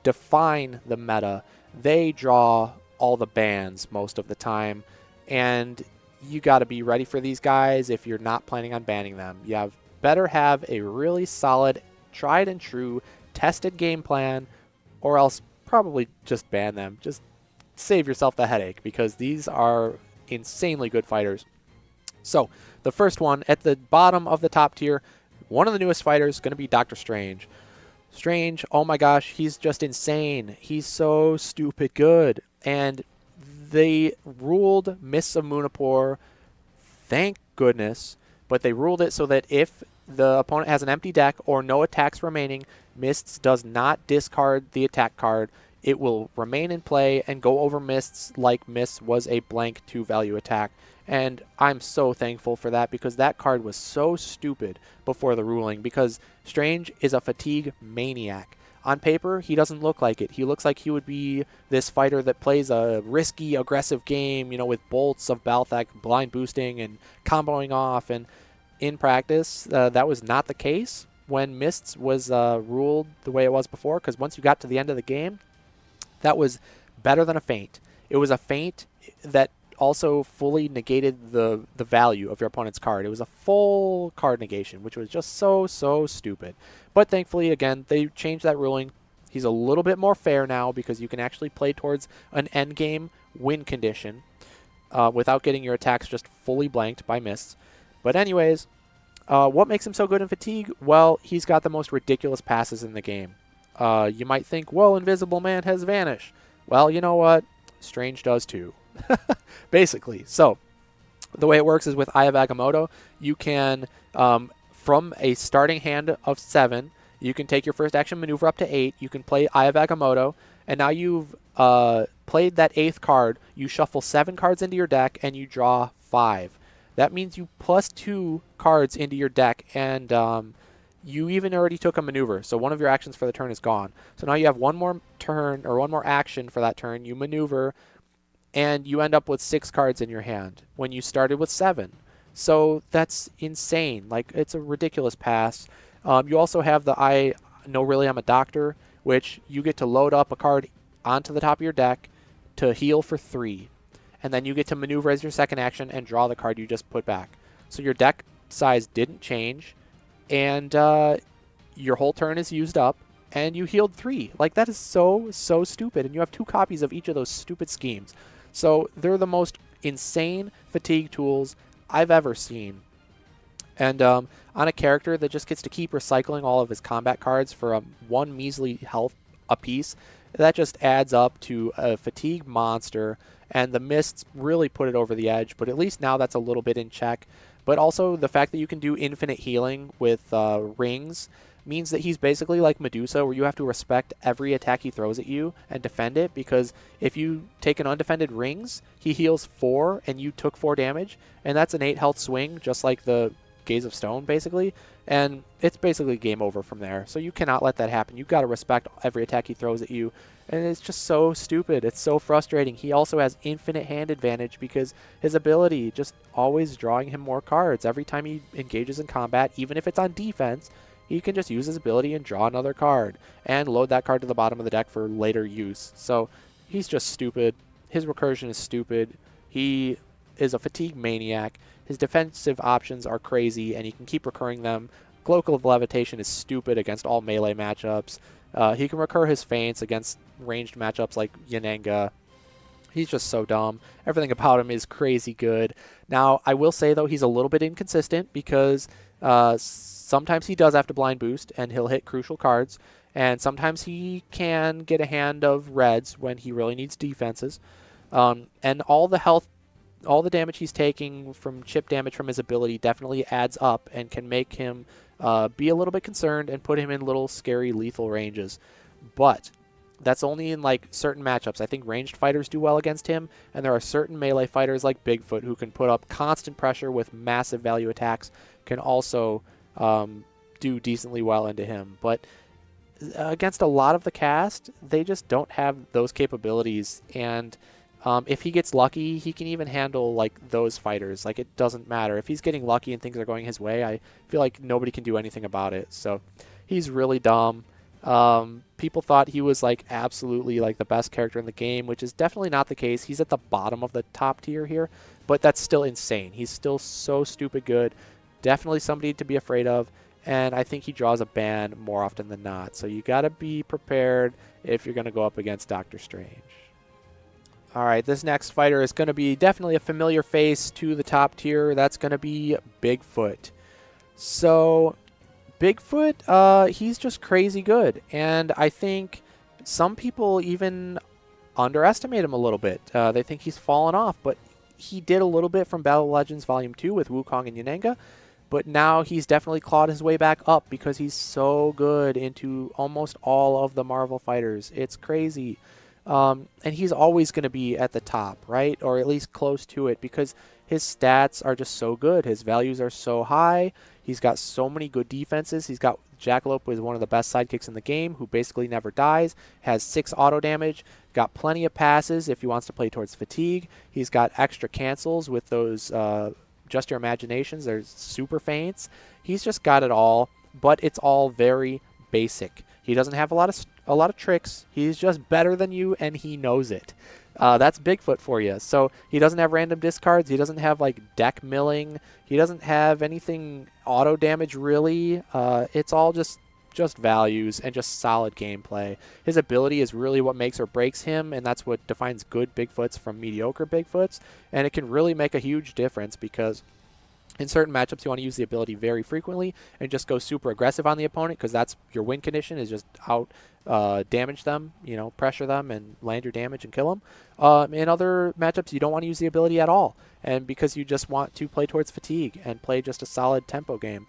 define the meta. They draw all the bans most of the time, and you got to be ready for these guys if you're not planning on banning them. You better have a really solid, tried and true, tested game plan, or else probably just ban them. Just save yourself the headache, because these are insanely good fighters. So the first one at the bottom of the top tier, one of the newest fighters, going to be Doctor Strange. Strange, oh my gosh, he's just insane. He's so stupid good. And They ruled Mists of Munipur, thank goodness, but they ruled it so that if the opponent has an empty deck or no attacks remaining, Mists does not discard the attack card. It will remain in play and go over Mists like Mists was a blank 2-value attack. And I'm so thankful for that because that card was so stupid before the ruling because Strange is a fatigue maniac. On paper, he doesn't look like it. He looks like he would be this fighter that plays a risky, aggressive game, with bolts of Balthak, blind boosting, and comboing off. And in practice, that was not the case when Mists was ruled the way it was before, because once you got to the end of the game, that was better than a feint. It was a feint that also fully negated the value of your opponent's card. It was a full card negation, which was just so stupid. But thankfully, again, they changed that ruling. He's a little bit more fair now because you can actually play towards an endgame win condition without getting your attacks just fully blanked by Mists. But anyways, what makes him so good in Fatigue? Well, he's got the most ridiculous passes in the game. You might think, well, Invisible Man has Vanish. Well, you know what? Strange does too. Basically. So, the way it works is with Eye of Agamotto, you can, from a starting hand of 7, you can take your first action maneuver up to 8. You can play Eye of Agamotto, and now you've played that 8th card. You shuffle 7 cards into your deck, and you draw 5. That means you plus 2 cards into your deck, and you even already took a maneuver. So one of your actions for the turn is gone. So now you have one more turn, or one more action for that turn. You maneuver, and you end up with 6 cards in your hand when you started with 7. So that's insane. Like, it's a ridiculous pass. You also have the I Know Really I'm a Doctor, which you get to load up a card onto the top of your deck to heal for 3. And then you get to maneuver as your second action and draw the card you just put back. So your deck size didn't change, and your whole turn is used up, and you healed 3. Like, that is so stupid, and you have 2 copies of each of those stupid schemes. So they're the most insane fatigue tools I've ever seen. And on a character that just gets to keep recycling all of his combat cards for 1 measly health apiece, that just adds up to a fatigue monster. And the Mists really put it over the edge, but at least now that's a little bit in check. But also the fact that you can do infinite healing with rings means that he's basically like Medusa, where you have to respect every attack he throws at you and defend it, because if you take an undefended rings, he heals 4 and you took 4 damage, and that's an 8 health swing, just like the Gaze of Stone, basically, and it's basically game over from there. So you cannot let that happen. You've got to respect every attack he throws at you, and it's just so stupid. It's so frustrating. He also has infinite hand advantage because his ability just always drawing him more cards. Every time he engages in combat, even if it's on defense, he can just use his ability and draw another card and load that card to the bottom of the deck for later use. So he's just stupid. His recursion is stupid. He is a fatigue maniac. His defensive options are crazy, and he can keep recurring them. Cloak of Levitation is stupid against all melee matchups. He can recur his feints against ranged matchups like Yananga. He's just so dumb. Everything about him is crazy good. Now, I will say, though, he's a little bit inconsistent because sometimes he does have to blind boost, and he'll hit crucial cards. And sometimes he can get a hand of reds when he really needs defenses. And all the damage he's taking from chip damage from his ability definitely adds up and can make him be a little bit concerned and put him in little scary lethal ranges. But that's only in like certain matchups. I think ranged fighters do well against him, and there are certain melee fighters like Bigfoot who can put up constant pressure with massive value attacks, can also do decently well into him. But against a lot of the cast, they just don't have those capabilities, and if he gets lucky, he can even handle like those fighters. Like, it doesn't matter. If he's getting lucky and things are going his way, I feel like nobody can do anything about it. So he's really dumb. People thought he was like absolutely like the best character in the game, which is definitely not the case. He's at the bottom of the top tier here, but that's still insane. He's still so stupid good. Definitely somebody to be afraid of, and I think he draws a ban more often than not. So you got to be prepared if you're going to go up against Doctor Strange. All right, this next fighter is going to be definitely a familiar face to the top tier. That's going to be Bigfoot. So Bigfoot, he's just crazy good. And I think some people even underestimate him a little bit. They think he's fallen off, but he did a little bit from Battle of Legends Volume 2 with Wukong and Yanenga, but now he's definitely clawed his way back up because he's so good into almost all of the Marvel fighters. It's crazy. And he's always going to be at the top, right? Or at least close to it because his stats are just so good. His values are so high. He's got so many good defenses. He's got Jackalope, who is one of the best sidekicks in the game, who basically never dies, has 6 auto damage, got plenty of passes if he wants to play towards fatigue. He's got extra cancels with those Just Your Imaginations. There's super feints. He's just got it all, but it's all very basic. He doesn't have a lot of tricks. He's just better than you, and he knows it. That's Bigfoot for you. So he doesn't have random discards. He doesn't have like deck milling. He doesn't have anything auto damage really. It's all just values and just solid gameplay. His ability is really what makes or breaks him, and that's what defines good Bigfoots from mediocre Bigfoots. And it can really make a huge difference because in certain matchups, you want to use the ability very frequently and just go super aggressive on the opponent because that's your win condition is just out damage them, pressure them and land your damage and kill them. In other matchups, you don't want to use the ability at all, and because you just want to play towards fatigue and play just a solid tempo game.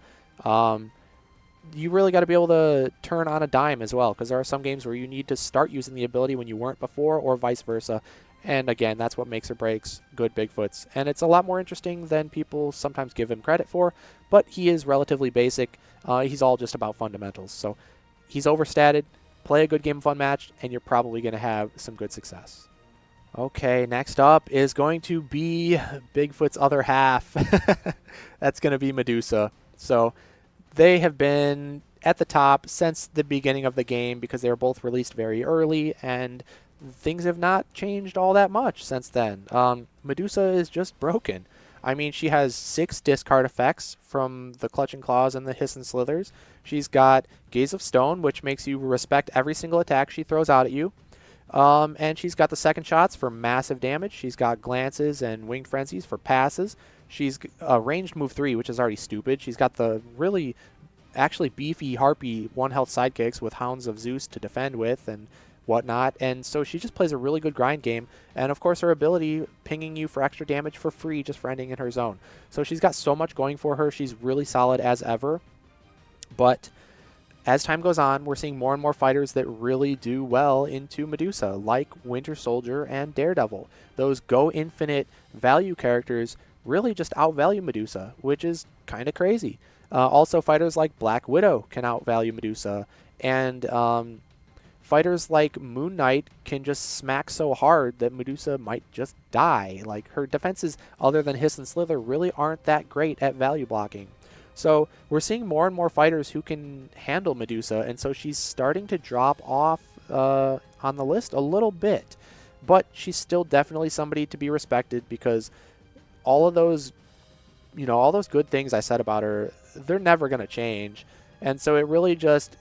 You really got to be able to turn on a dime as well because there are some games where you need to start using the ability when you weren't before or vice versa. And again, that's what makes or breaks good Bigfoots. And it's a lot more interesting than people sometimes give him credit for, but he is relatively basic. He's all just about fundamentals. So he's overstated, play a good game of Unmatched, and you're probably going to have some good success. Okay, next up is going to be Bigfoot's other half. That's going to be Medusa. So they have been at the top since the beginning of the game because they were both released very early, and things have not changed all that much since then. Medusa is just broken. I mean, she has 6 discard effects from the Clutch and Claws and the Hiss and Slithers. She's got Gaze of Stone, which makes you respect every single attack she throws out at you. And she's got the second shots for massive damage. She's got Glances and Winged Frenzies for passes. She's ranged move 3, which is already stupid. She's got the really actually beefy Harpy 1 health sidekicks with Hounds of Zeus to defend with and whatnot, and so she just plays a really good grind game, and of course her ability pinging you for extra damage for free just for ending in her zone. So she's got so much going for her. She's really solid as ever, but as time goes on, we're seeing more and more fighters that really do well into Medusa, like Winter Soldier and Daredevil. Those go infinite value characters really just outvalue Medusa, which is kind of crazy. Also, fighters like Black Widow can outvalue Medusa, and fighters like Moon Knight can just smack so hard that Medusa might just die. Like, her defenses, other than Hiss and Slither, really aren't that great at value blocking. So we're seeing more and more fighters who can handle Medusa, and so she's starting to drop off on the list a little bit. But she's still definitely somebody to be respected because all of those, all those good things I said about her, they're never going to change. And so it really just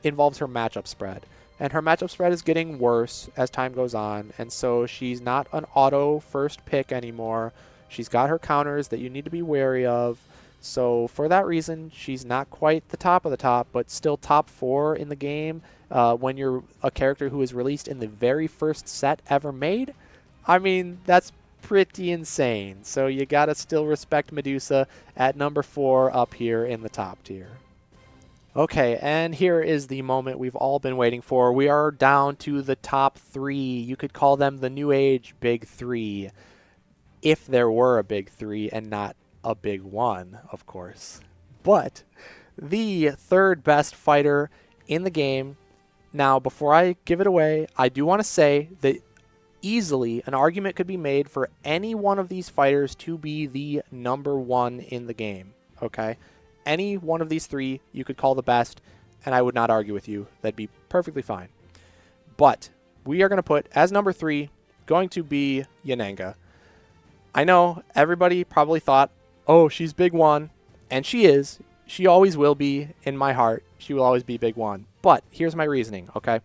involves her matchup spread. And her matchup spread is getting worse as time goes on, and so she's not an auto first pick anymore. She's got her counters that you need to be wary of. So for that reason, she's not quite the top of the top, but still top 4 in the game when you're a character who is released in the very first set ever made. I mean, that's pretty insane. So you gotta still respect Medusa at number 4 up here in the top tier. Okay, and here is the moment we've all been waiting for. We are down to the top 3. You could call them the New Age Big 3, if there were a Big 3 and not a Big 1, of course. But the third best fighter in the game. Now, before I give it away, I do want to say that easily an argument could be made for any one of these fighters to be the number 1 in the game, okay? Any one of these 3 you could call the best, and I would not argue with you. That'd be perfectly fine. But we are going to put, as number 3, going to be Yanenga. I know everybody probably thought, oh, she's Big 1, and she is. She always will be in my heart. She will always be Big 1. But here's my reasoning, okay?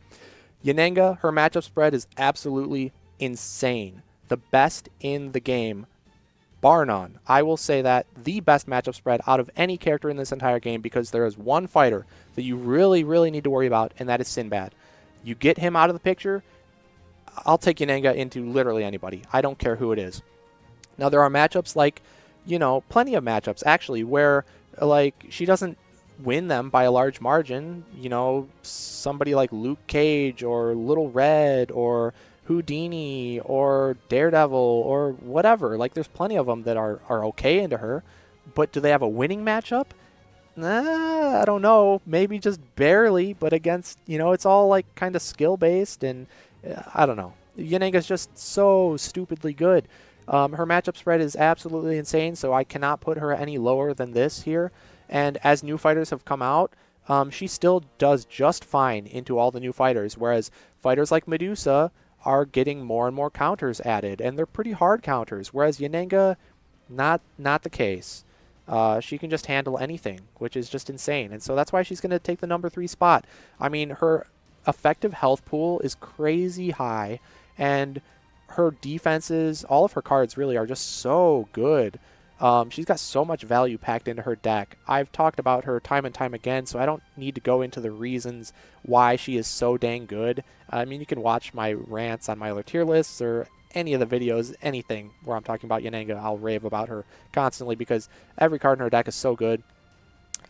Yanenga, her matchup spread is absolutely insane. The best in the game, bar none. I will say that the best matchup spread out of any character in this entire game because there is one fighter that you really, really need to worry about, and that is Sinbad. You get him out of the picture, I'll take Yanenga into literally anybody. I don't care who it is. Now, there are matchups like, plenty of matchups actually where like she doesn't win them by a large margin. Somebody like Luke Cage or Little Red or Houdini or Daredevil or whatever. Like, there's plenty of them that are okay into her, but do they have a winning matchup? Nah, I don't know. Maybe just barely, but against, it's all like kind of skill based, and I don't know. Yanenga's just so stupidly good. Her matchup spread is absolutely insane, so I cannot put her any lower than this here. And as new fighters have come out, she still does just fine into all the new fighters, whereas fighters like Medusa are getting more and more counters added, and they're pretty hard counters, whereas Yanenga, not the case. She can just handle anything, which is just insane. And so that's why she's going to take the number 3 spot. I mean, her effective health pool is crazy high, and her defenses, all of her cards really are just so good. She's got so much value packed into her deck. I've talked about her time and time again, so I don't need to go into the reasons why she is so dang good. I mean, you can watch my rants on my other tier lists or any of the videos, anything where I'm talking about Yanenga. I'll rave about her constantly because every card in her deck is so good.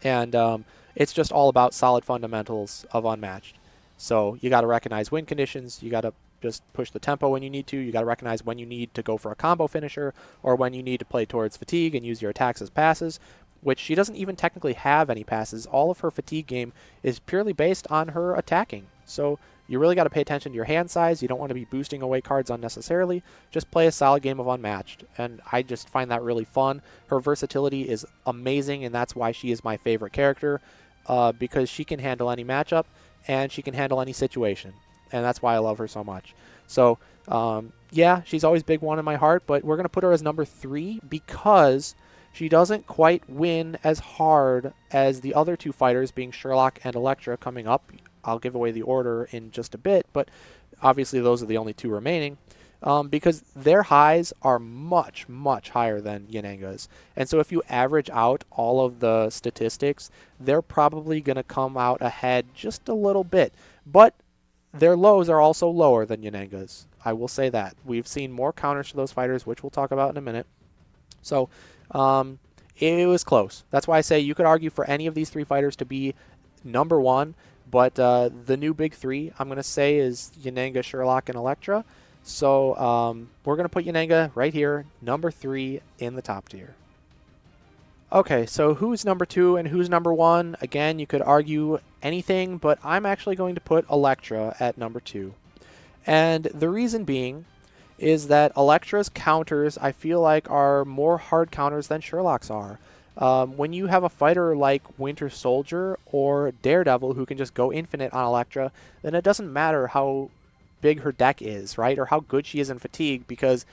And it's just all about solid fundamentals of Unmatched. So you got to recognize win conditions. You got to just push the tempo when you need to. You got to recognize when you need to go for a combo finisher or when you need to play towards fatigue and use your attacks as passes, which she doesn't even technically have any passes. All of her fatigue game is purely based on her attacking. So you really got to pay attention to your hand size. You don't want to be boosting away cards unnecessarily. Just play a solid game of Unmatched. And I just find that really fun. Her versatility is amazing, and that's why she is my favorite character, because she can handle any matchup and she can handle any situation. And that's why I love her so much. So, yeah, she's always big one in my heart, but we're going to put her as number 3 because she doesn't quite win as hard as the other 2 fighters, being Sherlock and Elektra, coming up. I'll give away the order in just a bit, but obviously those are the only 2 remaining, because their highs are much, much higher than Yanenga's. And so if you average out all of the statistics, they're probably going to come out ahead just a little bit. But their lows are also lower than Yanenga's. I will say that. We've seen more counters to those fighters, which we'll talk about in a minute. So it was close. That's why I say you could argue for any of these 3 fighters to be number 1, but the new big 3 I'm going to say is Yanenga, Sherlock, and Elektra. So we're going to put Yanenga right here, number 3 in the top tier. Okay, so who's number 2 and who's number 1? Again, you could argue anything, but I'm actually going to put Elektra at number 2. And the reason being is that Elektra's counters, I feel like, are more hard counters than Sherlock's are. When you have a fighter like Winter Soldier or Daredevil who can just go infinite on Elektra, then it doesn't matter how big her deck is, right? Or how good she is in fatigue, because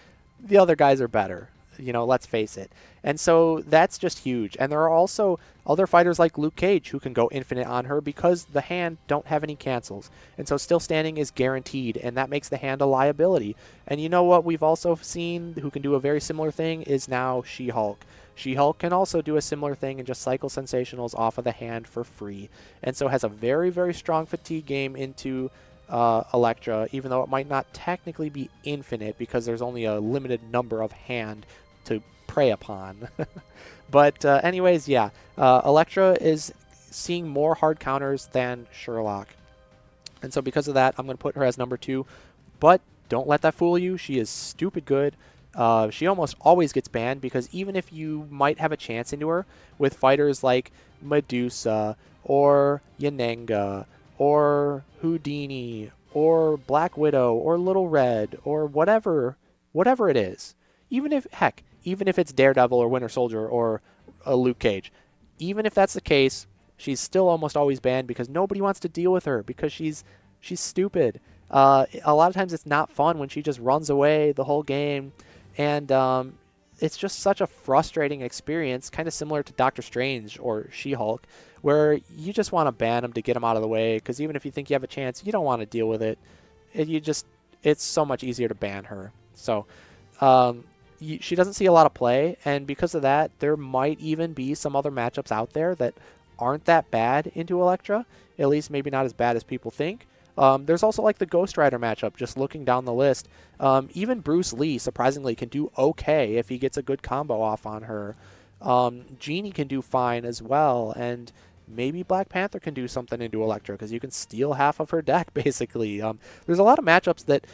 the other guys are better. Let's face it. And so that's just huge. And there are also other fighters like Luke Cage who can go infinite on her because the hand don't have any cancels. And so still standing is guaranteed, and that makes the hand a liability. And you know what we've also seen who can do a very similar thing is now She-Hulk. She-Hulk can also do a similar thing and just cycle sensationals off of the hand for free. And so has a very, very strong fatigue game into Elektra, even though it might not technically be infinite because there's only a limited number of hand to prey upon. But anyways, yeah, Elektra is seeing more hard counters than Sherlock. And so because of that, I'm going to put her as number 2. But don't let that fool you. She is stupid good. She almost always gets banned because even if you might have a chance into her with fighters like Medusa or Yanenga or Houdini or Black Widow or Little Red or whatever it is, even if it's Daredevil or Winter Soldier or Luke Cage, even if that's the case, she's still almost always banned because nobody wants to deal with her because she's stupid. A lot of times it's not fun when she just runs away the whole game, and it's just such a frustrating experience, kind of similar to Doctor Strange or She-Hulk, where you just want to ban them to get them out of the way, because even if you think you have a chance, you don't want to deal with it. It's so much easier to ban her. So she doesn't see a lot of play, and because of that, there might even be some other matchups out there that aren't that bad into Elektra, at least maybe not as bad as people think. There's also like the Ghost Rider matchup, just looking down the list. Even Bruce Lee, surprisingly, can do okay if he gets a good combo off on her. Genie can do fine as well, and maybe Black Panther can do something into Elektra because you can steal half of her deck, basically. There's a lot of matchups that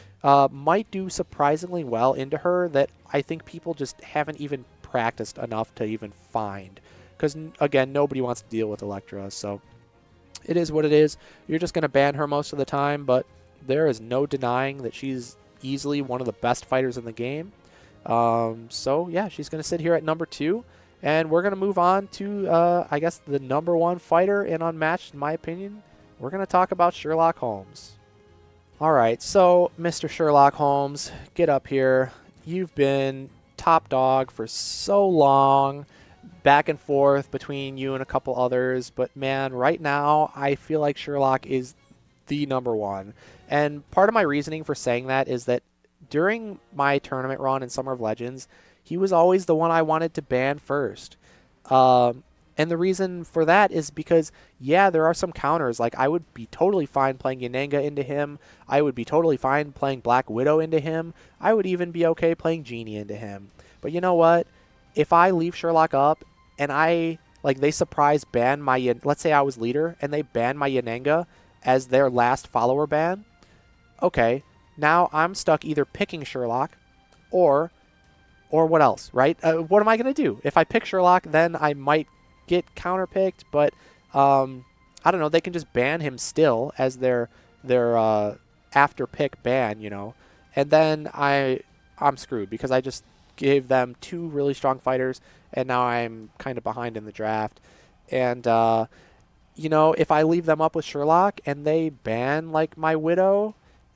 might do surprisingly well into her that I think people just haven't even practiced enough to even find. Because, again, nobody wants to deal with Elektra, so it is what it is. You're just going to ban her most of the time, but there is no denying that she's easily one of the best fighters in the game. So, yeah, she's going to sit here at number 2. And we're going to move on to, I guess, the number 1 fighter in Unmatched, in my opinion. We're going to talk about Sherlock Holmes. All right, so Mr. Sherlock Holmes, get up here. You've been top dog for so long, back and forth between you and a couple others. But, man, right now, I feel like Sherlock is the number 1. And part of my reasoning for saying that is that during my tournament run in Summer of Legends, he was always the one I wanted to ban first. And the reason for that is because, yeah, there are some counters. Like, I would be totally fine playing Yananga into him. I would be totally fine playing Black Widow into him. I would even be okay playing Genie into him. But you know what? If I leave Sherlock up and they surprise ban my, let's say I was leader and they ban my Yananga as their last follower ban, okay, now I'm stuck either picking Sherlock or what else, right? What am I going to do? If I pick Sherlock, then I might get counterpicked, but I don't know. They can just ban him still as their after pick ban, and then I'm screwed because I just gave them 2 really strong fighters, and now I'm kind of behind in the draft. And if I leave them up with Sherlock and they ban like my Widow,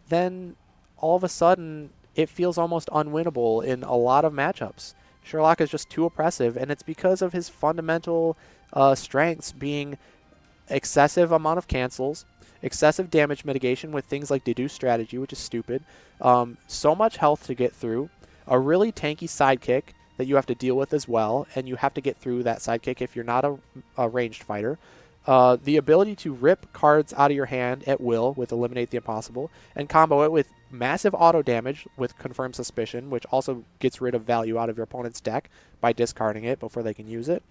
then all of a sudden it feels almost unwinnable in a lot of matchups. Sherlock is just too oppressive, and it's because of his fundamental strengths being excessive amount of cancels, excessive damage mitigation with things like Deduce Strategy, which is stupid, so much health to get through, a really tanky sidekick that you have to deal with as well, and you have to get through that sidekick if you're not a ranged fighter. The ability to rip cards out of your hand at will with Eliminate the Impossible, and combo it with massive auto damage with Confirm Suspicion, which also gets rid of value out of your opponent's deck by discarding it before they can use it.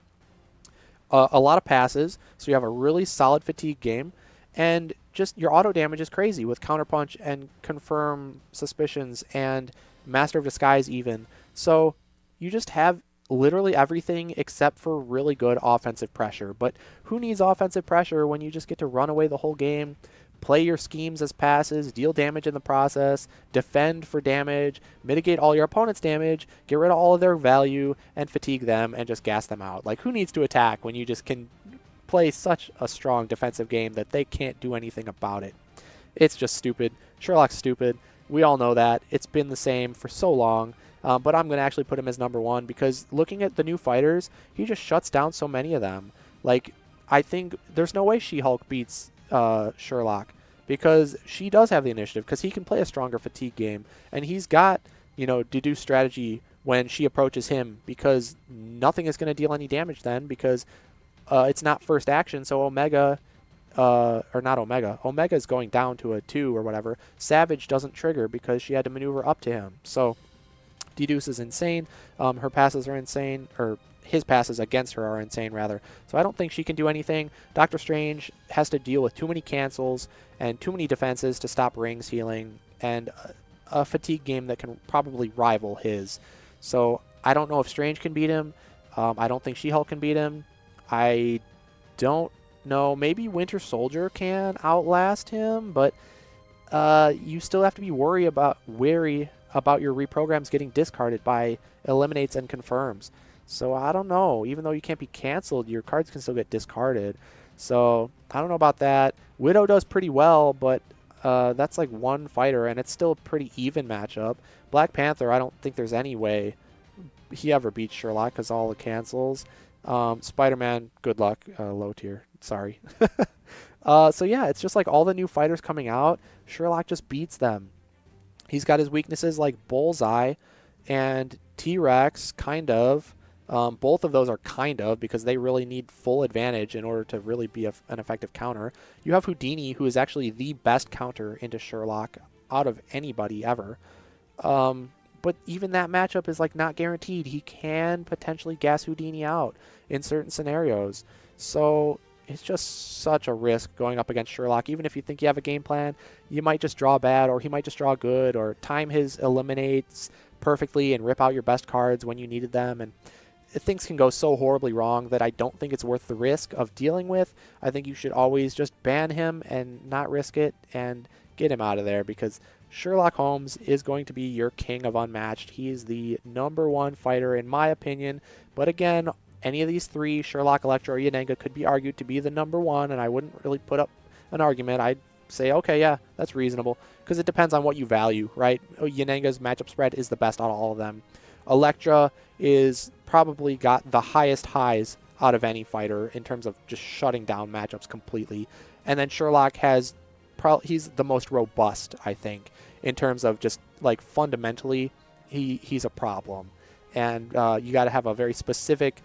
A lot of passes, so you have a really solid fatigue game, and just your auto damage is crazy with Counterpunch and Confirm Suspicions and Master of Disguise even. So you just have literally everything except for really good offensive pressure. But who needs offensive pressure when you just get to run away the whole game, play your schemes as passes, deal damage in the process, defend for damage, mitigate all your opponent's damage, get rid of all of their value, and fatigue them and just gas them out? Like, who needs to attack when you just can play such a strong defensive game that they can't do anything about it? It's just stupid. Sherlock's stupid. We all know that. It's been the same for so long. But I'm going to actually put him as number 1 because looking at the new fighters, he just shuts down so many of them. Like, I think there's no way She-Hulk beats Sherlock because she does have the initiative because he can play a stronger fatigue game. And he's got, Deduce Strategy when she approaches him because nothing is going to deal any damage then because it's not first action. So Omega, or not Omega, Omega is going down to a 2 or whatever. Savage doesn't trigger because she had to maneuver up to him. So Deduce is insane. Her passes are insane, or his passes against her are insane, rather. So I don't think she can do anything. Doctor Strange has to deal with too many cancels and too many defenses to stop rings healing, and a fatigue game that can probably rival his. So I don't know if Strange can beat him. I don't think She-Hulk can beat him. I don't know. Maybe Winter Soldier can outlast him, but you still have to be wary about your reprograms getting discarded by eliminates and confirms. So I don't know. Even though you can't be canceled, your cards can still get discarded. So I don't know about that. Widow does pretty well, but that's like 1 fighter, and it's still a pretty even matchup. Black Panther, I don't think there's any way he ever beats Sherlock because all the cancels. Spider-Man, good luck. Low tier. Sorry. So yeah, it's just like all the new fighters coming out, Sherlock just beats them. He's got his weaknesses like Bullseye and T-Rex, kind of, Both of those are kind of, because they really need full advantage in order to really be an effective counter. You have Houdini, who is actually the best counter into Sherlock out of anybody ever. But even that matchup is like not guaranteed. He can potentially gas Houdini out in certain scenarios. So it's just such a risk going up against Sherlock. Even if you think you have a game plan, you might just draw bad, or he might just draw good, or time his eliminates perfectly and rip out your best cards when you needed them. And things can go so horribly wrong that I don't think it's worth the risk of dealing with. I think you should always just ban him and not risk it and get him out of there, because Sherlock Holmes is going to be your king of Unmatched. He is the #1 fighter in my opinion. But again, any of these three, Sherlock, Electro, or Yanenga, could be argued to be the #1, and I wouldn't really put up an argument. I'd say, okay, yeah, that's reasonable, because it depends on what you value, right? Yanenga's matchup spread is the best out of all of them. Electra is probably got the highest highs out of any fighter in terms of just shutting down matchups completely. And then Sherlock has he's the most robust, I think, in terms of just like fundamentally he's a problem. And you got to have a very specific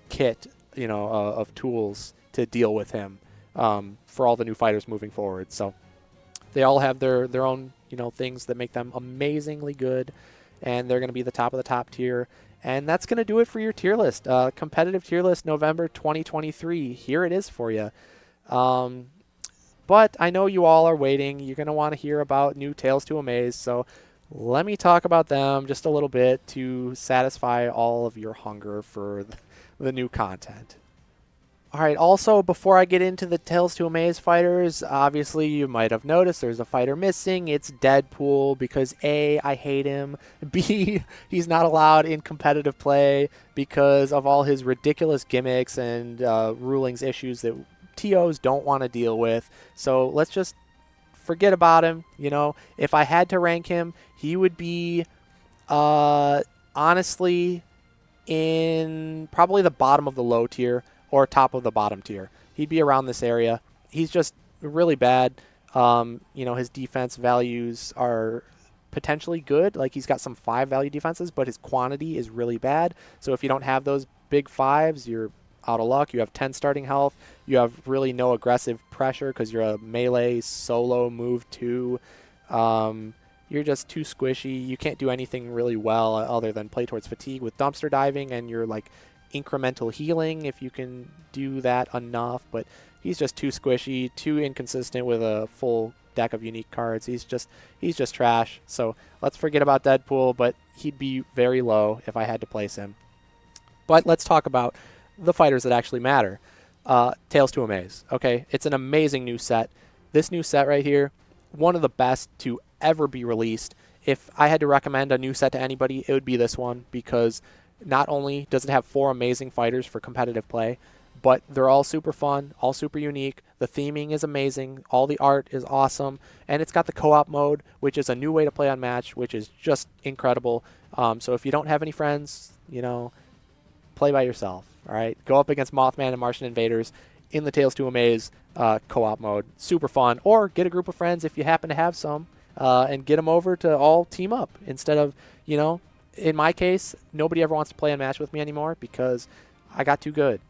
kit, of tools to deal with him for all the new fighters moving forward. So they all have their own, things that make them amazingly good, and they're going to be the top of the top tier. And that's going to do it for your tier list. Competitive tier list November 2023. Here it is for you. But I know you all are waiting. You're going to want to hear about new Tales to Amaze. So let me talk about them just a little bit to satisfy all of your hunger for the new content. All right, also, before I get into the Tales to Amaze fighters, obviously you might have noticed there's a fighter missing. It's Deadpool, because A, I hate him. B, he's not allowed in competitive play because of all his ridiculous gimmicks and rulings issues that TOs don't want to deal with. So let's just forget about him. If I had to rank him, he would be honestly in probably the bottom of the low tier or top of the bottom tier. He'd be around this area. He's just really bad. His defense values are potentially good. Like, he's got some 5 value defenses, but his quantity is really bad. So if you don't have those big 5s, you're out of luck. You have 10 starting health. You have really no aggressive pressure because you're a melee solo move 2. You're just too squishy. You can't do anything really well other than play towards fatigue with dumpster diving, and you're like incremental healing if you can do that enough. But he's just too squishy, too inconsistent with a full deck of unique cards. He's just trash. So let's forget about Deadpool, but he'd be very low if I had to place him. But let's talk about the fighters that actually matter. Tales to Amaze. Okay, it's an amazing new set. This new set right here, one of the best to ever be released. If I had to recommend a new set to anybody, it would be this one, because not only does it have 4 amazing fighters for competitive play, but they're all super fun, all super unique. The theming is amazing. All the art is awesome. And it's got the co-op mode, which is a new way to play Unmatched, which is just incredible. So if you don't have any friends, play by yourself. All right, go up against Mothman and Martian Invaders in the Tales to Amaze co-op mode. Super fun. Or get a group of friends if you happen to have some, and get them over to all team up instead of, in my case, nobody ever wants to play Unmatched with me anymore because I got too good.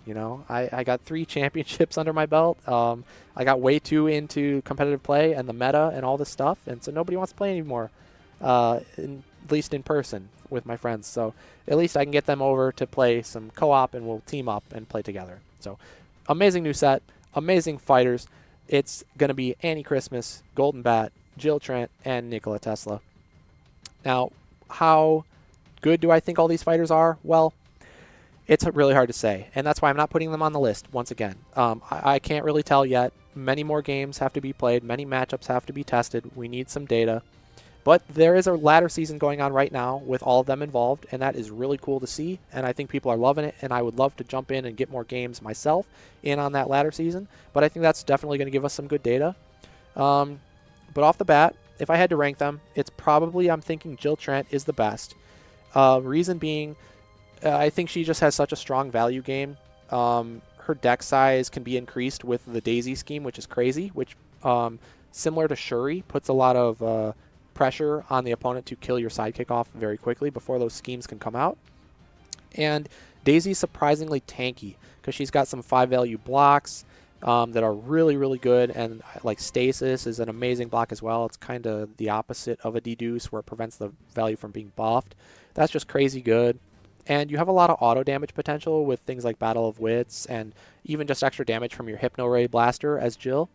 I got 3 championships under my belt. I got way too into competitive play and the meta and all this stuff, and so nobody wants to play anymore, at least in person with my friends. So at least I can get them over to play some co-op, and we'll team up and play together. So amazing new set, amazing fighters. It's going to be Annie Christmas, Golden Bat, Jill Trent, and Nikola Tesla. Now, how good do I think all these fighters are? Well, it's really hard to say, and that's why I'm not putting them on the list once again. I can't really tell yet. Many more games have to be played. Many matchups have to be tested. We need some data. But there is a ladder season going on right now with all of them involved, and that is really cool to see, and I think people are loving it, and I would love to jump in and get more games myself in on that ladder season, but I think that's definitely going to give us some good data. But off the bat, if I had to rank them, it's probably, I'm thinking Jill Trent is the best. Reason being, I think she just has such a strong value game. Her deck size can be increased with the Daisy scheme, which is crazy, which, similar to Shuri, puts a lot of pressure on the opponent to kill your sidekick off very quickly before those schemes can come out. And Daisy's surprisingly tanky because she's got some 5 value blocks that are really, really good. And like Stasis is an amazing block as well. It's kind of the opposite of a Deduce where it prevents the value from being buffed. That's just crazy good. And you have a lot of auto damage potential with things like Battle of Wits and even just extra damage from your Hypno Ray Blaster as Jill.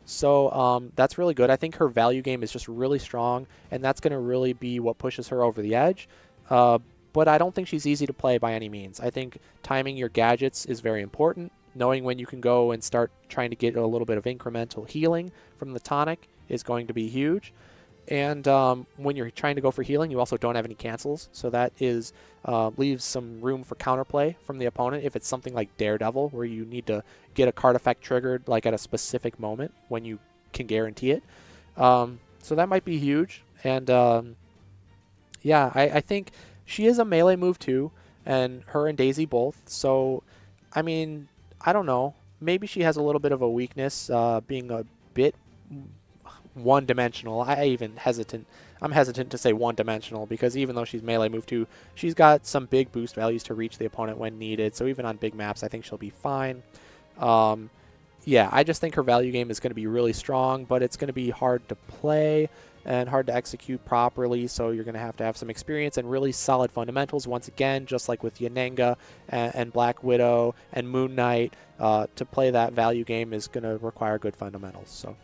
So that's really good. I think her value game is just really strong, and that's going to really be what pushes her over the edge. But I don't think she's easy to play by any means. I think timing your gadgets is very important. Knowing when you can go and start trying to get a little bit of incremental healing from the tonic is going to be huge. And when you're trying to go for healing, you also don't have any cancels, so that is leaves some room for counterplay from the opponent if it's something like Daredevil, where you need to get a card effect triggered like at a specific moment when you can guarantee it. So that might be huge. And yeah, I think she is a melee move too, and her and Daisy both. So, I mean, I don't know. Maybe she has a little bit of a weakness, being a bit one-dimensional. I'm hesitant to say one-dimensional because even though she's melee move 2, she's got some big boost values to reach the opponent when needed. So even on big maps, I think she'll be fine. Yeah, I just think her value game is going to be really strong, but it's going to be hard to play and hard to execute properly. So you're going to have some experience and really solid fundamentals. Once again, just like with Yanenga and Black Widow and Moon Knight, to play that value game is going to require good fundamentals. So.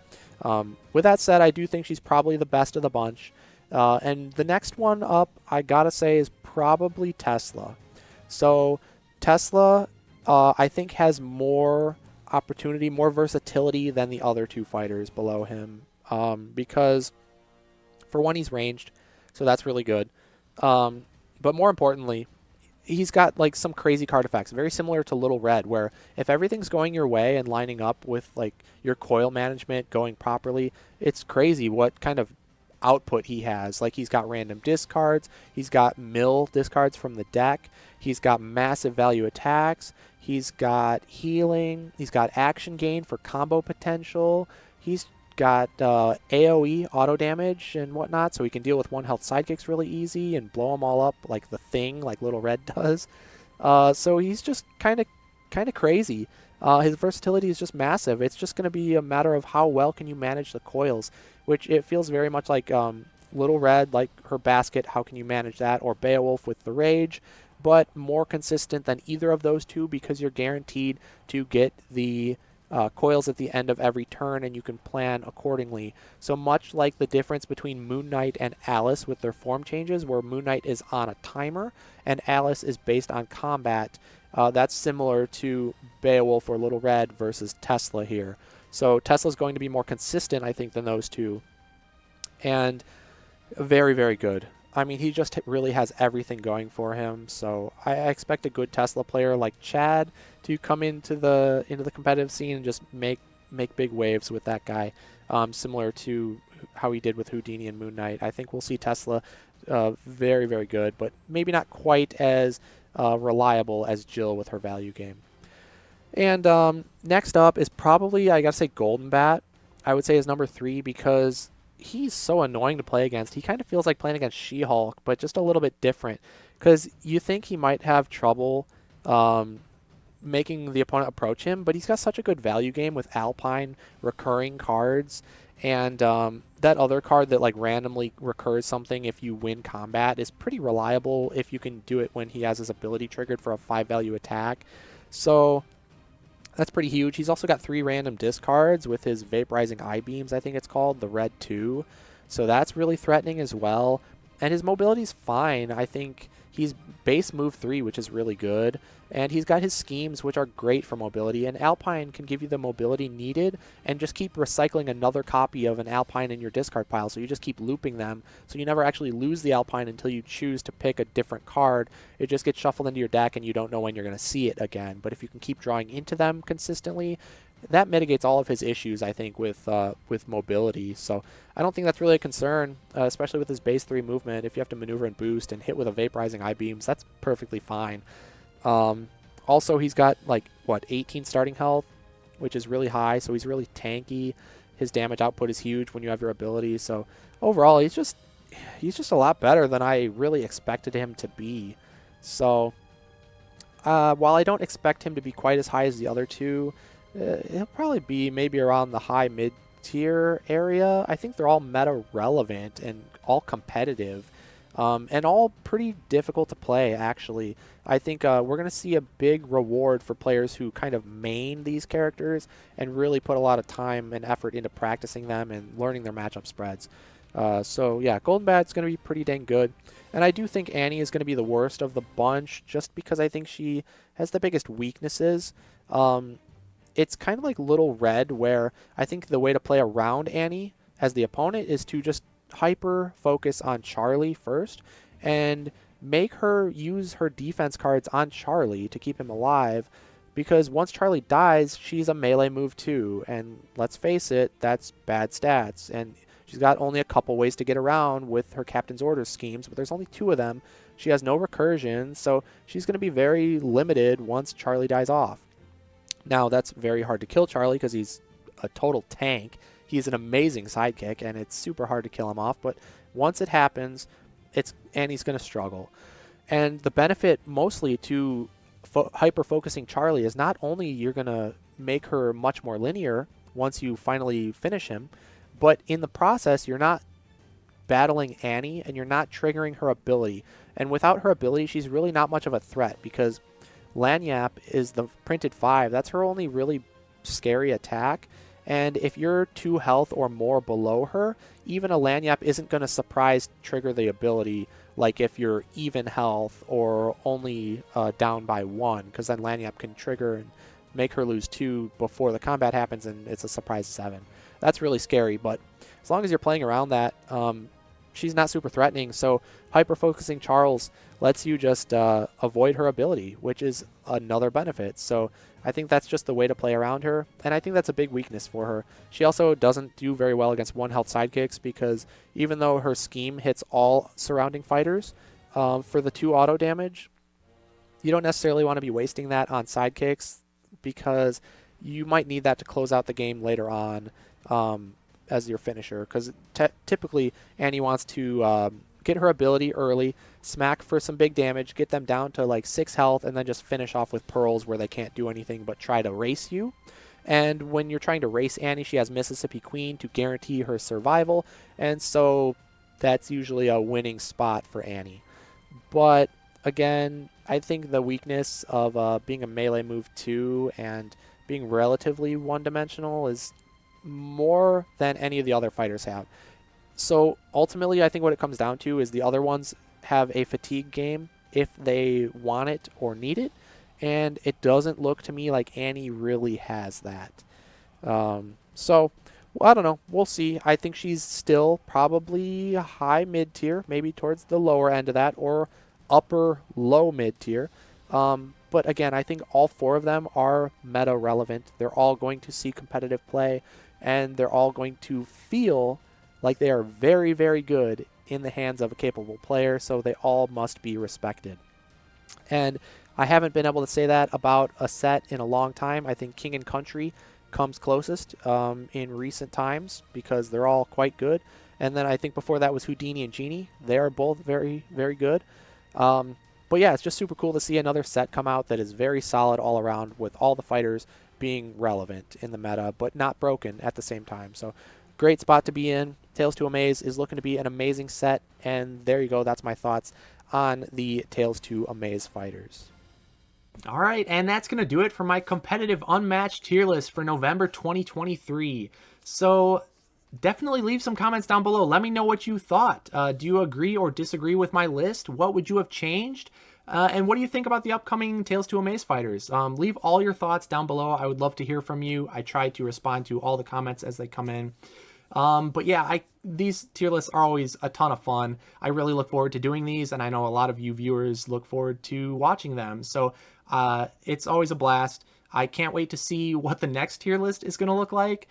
With that said, I do think she's probably the best of the bunch. And the next one up, I gotta say, is probably Tesla. So Tesla, I think, has more opportunity, more versatility than the other two fighters below him. Because, for one, he's ranged, so that's really good. But more importantly, he's got like some crazy card effects, very similar to Little Red, where if everything's going your way and lining up with like your coil management going properly, it's crazy what kind of output he has. Like he's got random discards, he's got mill discards from the deck, he's got massive value attacks, he's got healing, he's got action gain for combo potential, he's got AoE auto damage and whatnot, so he can deal with 1 health sidekicks really easy and blow them all up like the Thing, like Little Red does. So he's just kind of crazy. His versatility is just massive. It's just going to be a matter of how well can you manage the coils, which it feels very much like Little Red, like her basket, how can you manage that, or Beowulf with the Rage, but more consistent than either of those two because you're guaranteed to get the coils at the end of every turn, and you can plan accordingly. So much like the difference between Moon Knight and Alice with their form changes, where Moon Knight is on a timer and Alice is based on combat, that's similar to Beowulf or Little Red versus Tesla here. So Tesla's going to be more consistent, I think, than those two. And very, very good. I mean, he just really has everything going for him. So I expect a good Tesla player like Chad to come into the competitive scene and just make big waves with that guy, similar to how he did with Houdini and Moon Knight. I think we'll see Tesla very, very good, but maybe not quite as reliable as Jill with her value game. And next up is probably, I gotta say, Golden Bat. I would say is number 3 because he's so annoying to play against. He kind of feels like playing against She-Hulk, but just a little bit different. Because you think he might have trouble making the opponent approach him, but he's got such a good value game with Alpine recurring cards, and that other card that like randomly recurs something if you win combat is pretty reliable if you can do it when he has his ability triggered for a 5 value attack. So that's pretty huge. He's also got 3 random discards with his Vaporizing Eye Beams, I think it's called, the red 2. So that's really threatening as well. And his mobility's fine. I think he's base move 3, which is really good. And he's got his schemes, which are great for mobility. And Alpine can give you the mobility needed and just keep recycling another copy of an Alpine in your discard pile. So you just keep looping them. So you never actually lose the Alpine until you choose to pick a different card. It just gets shuffled into your deck and you don't know when you're going to see it again. But if you can keep drawing into them consistently, that mitigates all of his issues, I think, with mobility. So I don't think that's really a concern, especially with his base 3 movement. If you have to maneuver and boost and hit with a Vaporizing Eye Beams, that's perfectly fine. Also, he's got, 18 starting health, which is really high, so he's really tanky. His damage output is huge when you have your ability. So overall, he's just a lot better than I really expected him to be. So While I don't expect him to be quite as high as the other two, he'll probably be maybe around the high mid tier area. I think they're all meta relevant and all competitive, and all pretty difficult to play, actually. I think we're going to see a big reward for players who kind of main these characters and really put a lot of time and effort into practicing them and learning their matchup spreads. So yeah, Golden Bat's going to be pretty dang good. And I do think Annie is going to be the worst of the bunch just because I think she has the biggest weaknesses. It's kind of like Little Red, where I think the way to play around Annie as the opponent is to just hyper focus on Charlie first and make her use her defense cards on Charlie to keep him alive. Because once Charlie dies, she's a melee move too. And let's face it, that's bad stats. And she's got only a couple ways to get around with her Captain's Orders schemes, but there's only two of them. She has no recursion, so she's going to be very limited once Charlie dies off. Now, that's very hard to kill Charlie because he's a total tank. He's an amazing sidekick, and it's super hard to kill him off. But once it happens, Annie's going to struggle. And the benefit mostly to hyper-focusing Charlie is not only you're going to make her much more linear once you finally finish him, but in the process, you're not battling Annie, and you're not triggering her ability. And without her ability, she's really not much of a threat because Lanyap is the printed 5. That's her only really scary attack. And if you're 2 health or more below her, even a Lanyap isn't going to surprise trigger the ability like if you're even health or only down by 1, because then Lanyap can trigger and make her lose 2 before the combat happens, and it's a surprise 7. That's really scary, but as long as you're playing around that, she's not super threatening. So hyper-focusing Charles lets you just avoid her ability, which is another benefit. So I think that's just the way to play around her, and I think that's a big weakness for her. She also doesn't do very well against 1-health sidekicks because even though her scheme hits all surrounding fighters, for the 2 auto damage, you don't necessarily want to be wasting that on sidekicks because you might need that to close out the game later on as your finisher, because typically Annie wants to get her ability early, smack for some big damage, get them down to like 6 health, and then just finish off with pearls where they can't do anything but try to race you. And when you're trying to race Annie, she has Mississippi Queen to guarantee her survival, and so that's usually a winning spot for Annie. But again, I think the weakness of being a melee move too and being relatively one-dimensional is more than any of the other fighters have. So ultimately, I think what it comes down to is the other ones have a fatigue game if they want it or need it, and it doesn't look to me like Annie really has that. So well, I don't know. We'll see. I think she's still probably high mid tier, maybe towards the lower end of that, or upper low mid tier. But again, I think all 4 of them are meta relevant. They're all going to see competitive play, and they're all going to feel like they are very, very good in the hands of a capable player, so they all must be respected. And I haven't been able to say that about a set in a long time. I think King and Country comes closest in recent times because they're all quite good. And then I think before that was Houdini and Genie. They are both very, very good. But yeah, it's just super cool to see another set come out that is very solid all around with all the fighters being relevant in the meta, but not broken at the same time. So great spot to be in. Tales to Amaze is looking to be an amazing set, and there you go. That's my thoughts on the Tales to Amaze fighters. All right, and that's going to do it for my competitive Unmatched tier list for November 2023. So definitely leave some comments down below. Let me know what you thought. Do you agree or disagree with my list? What would you have changed? And what do you think about the upcoming Tales to Amaze fighters? Leave all your thoughts down below. I would love to hear from you. I try to respond to all the comments as they come in. But yeah, these tier lists are always a ton of fun. I really look forward to doing these, and I know a lot of you viewers look forward to watching them. So it's always a blast. I can't wait to see what the next tier list is going to look like.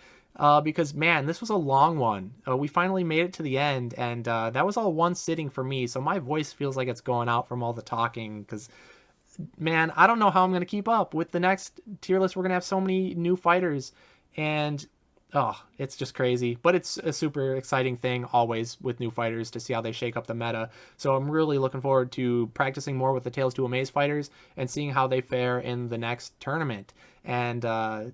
Because man, this was a long one. We finally made it to the end, and that was all one sitting for me. So my voice feels like it's going out from all the talking. Because man, I don't know how I'm going to keep up with the next tier list. We're going to have so many new fighters, and Oh, it's just crazy. But it's a super exciting thing always with new fighters to see how they shake up the meta. So I'm really looking forward to practicing more with the Tales to Amaze fighters and seeing how they fare in the next tournament. And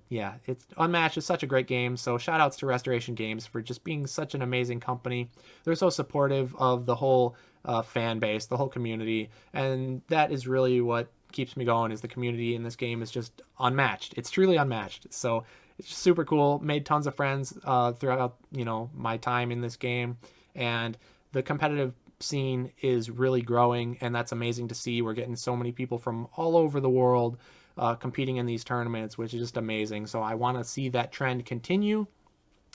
yeah, it's Unmatched is such a great game. So shout outs to Restoration Games for just being such an amazing company. They're so supportive of the whole fan base, the whole community, and that is really what keeps me going. Is the community in this game is just unmatched. It's truly unmatched. So it's super cool. Made tons of friends throughout my time in this game, and the competitive scene is really growing, and that's amazing to see. We're getting so many people from all over the world competing in these tournaments, which is just amazing. So I want to see that trend continue.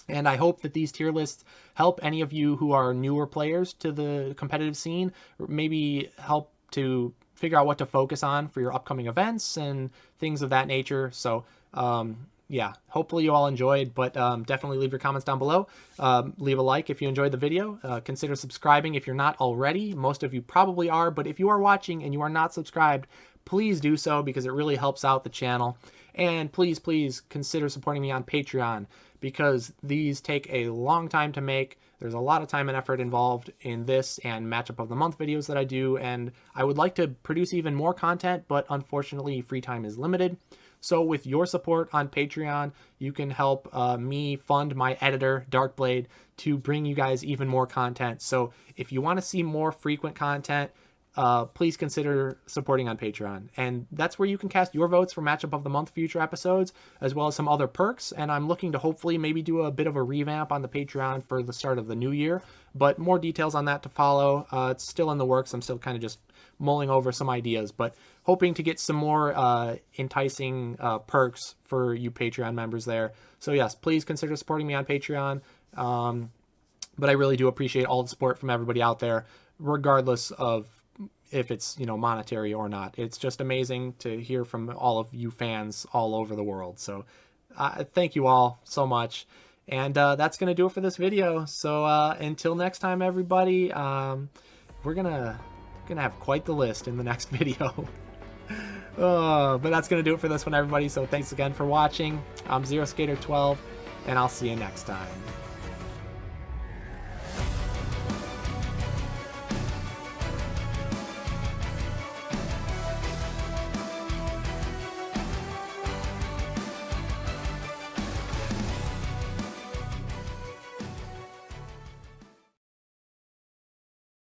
And I hope that these tier lists help any of you who are newer players to the competitive scene, or maybe help to figure out what to focus on for your upcoming events and things of that nature. So, yeah, hopefully you all enjoyed, but definitely leave your comments down below. Leave a like if you enjoyed the video. Consider subscribing if you're not already. Most of you probably are, but if you are watching and you are not subscribed, please do so because it really helps out the channel. And please, please consider supporting me on Patreon because these take a long time to make. There's a lot of time and effort involved in this and matchup of the month videos that I do, and I would like to produce even more content, but unfortunately free time is limited. So with your support on Patreon, you can help me fund my editor, Darkblade, to bring you guys even more content. So if you want to see more frequent content, please consider supporting on Patreon. And that's where you can cast your votes for Matchup of the Month future episodes, as well as some other perks. And I'm looking to hopefully maybe do a bit of a revamp on the Patreon for the start of the new year. But more details on that to follow. It's still in the works. I'm still kind of just mulling over some ideas, but hoping to get some more enticing perks for you Patreon members there. So yes, please consider supporting me on Patreon. But I really do appreciate all the support from everybody out there, regardless of if it's monetary or not. It's just amazing to hear from all of you fans all over the world. So thank you all so much. And that's gonna do it for this video. So until next time, everybody, we're gonna have quite the list in the next video. But that's gonna do it for this one, everybody. So thanks again for watching. I'm Zero Skater 12, and I'll see you next time.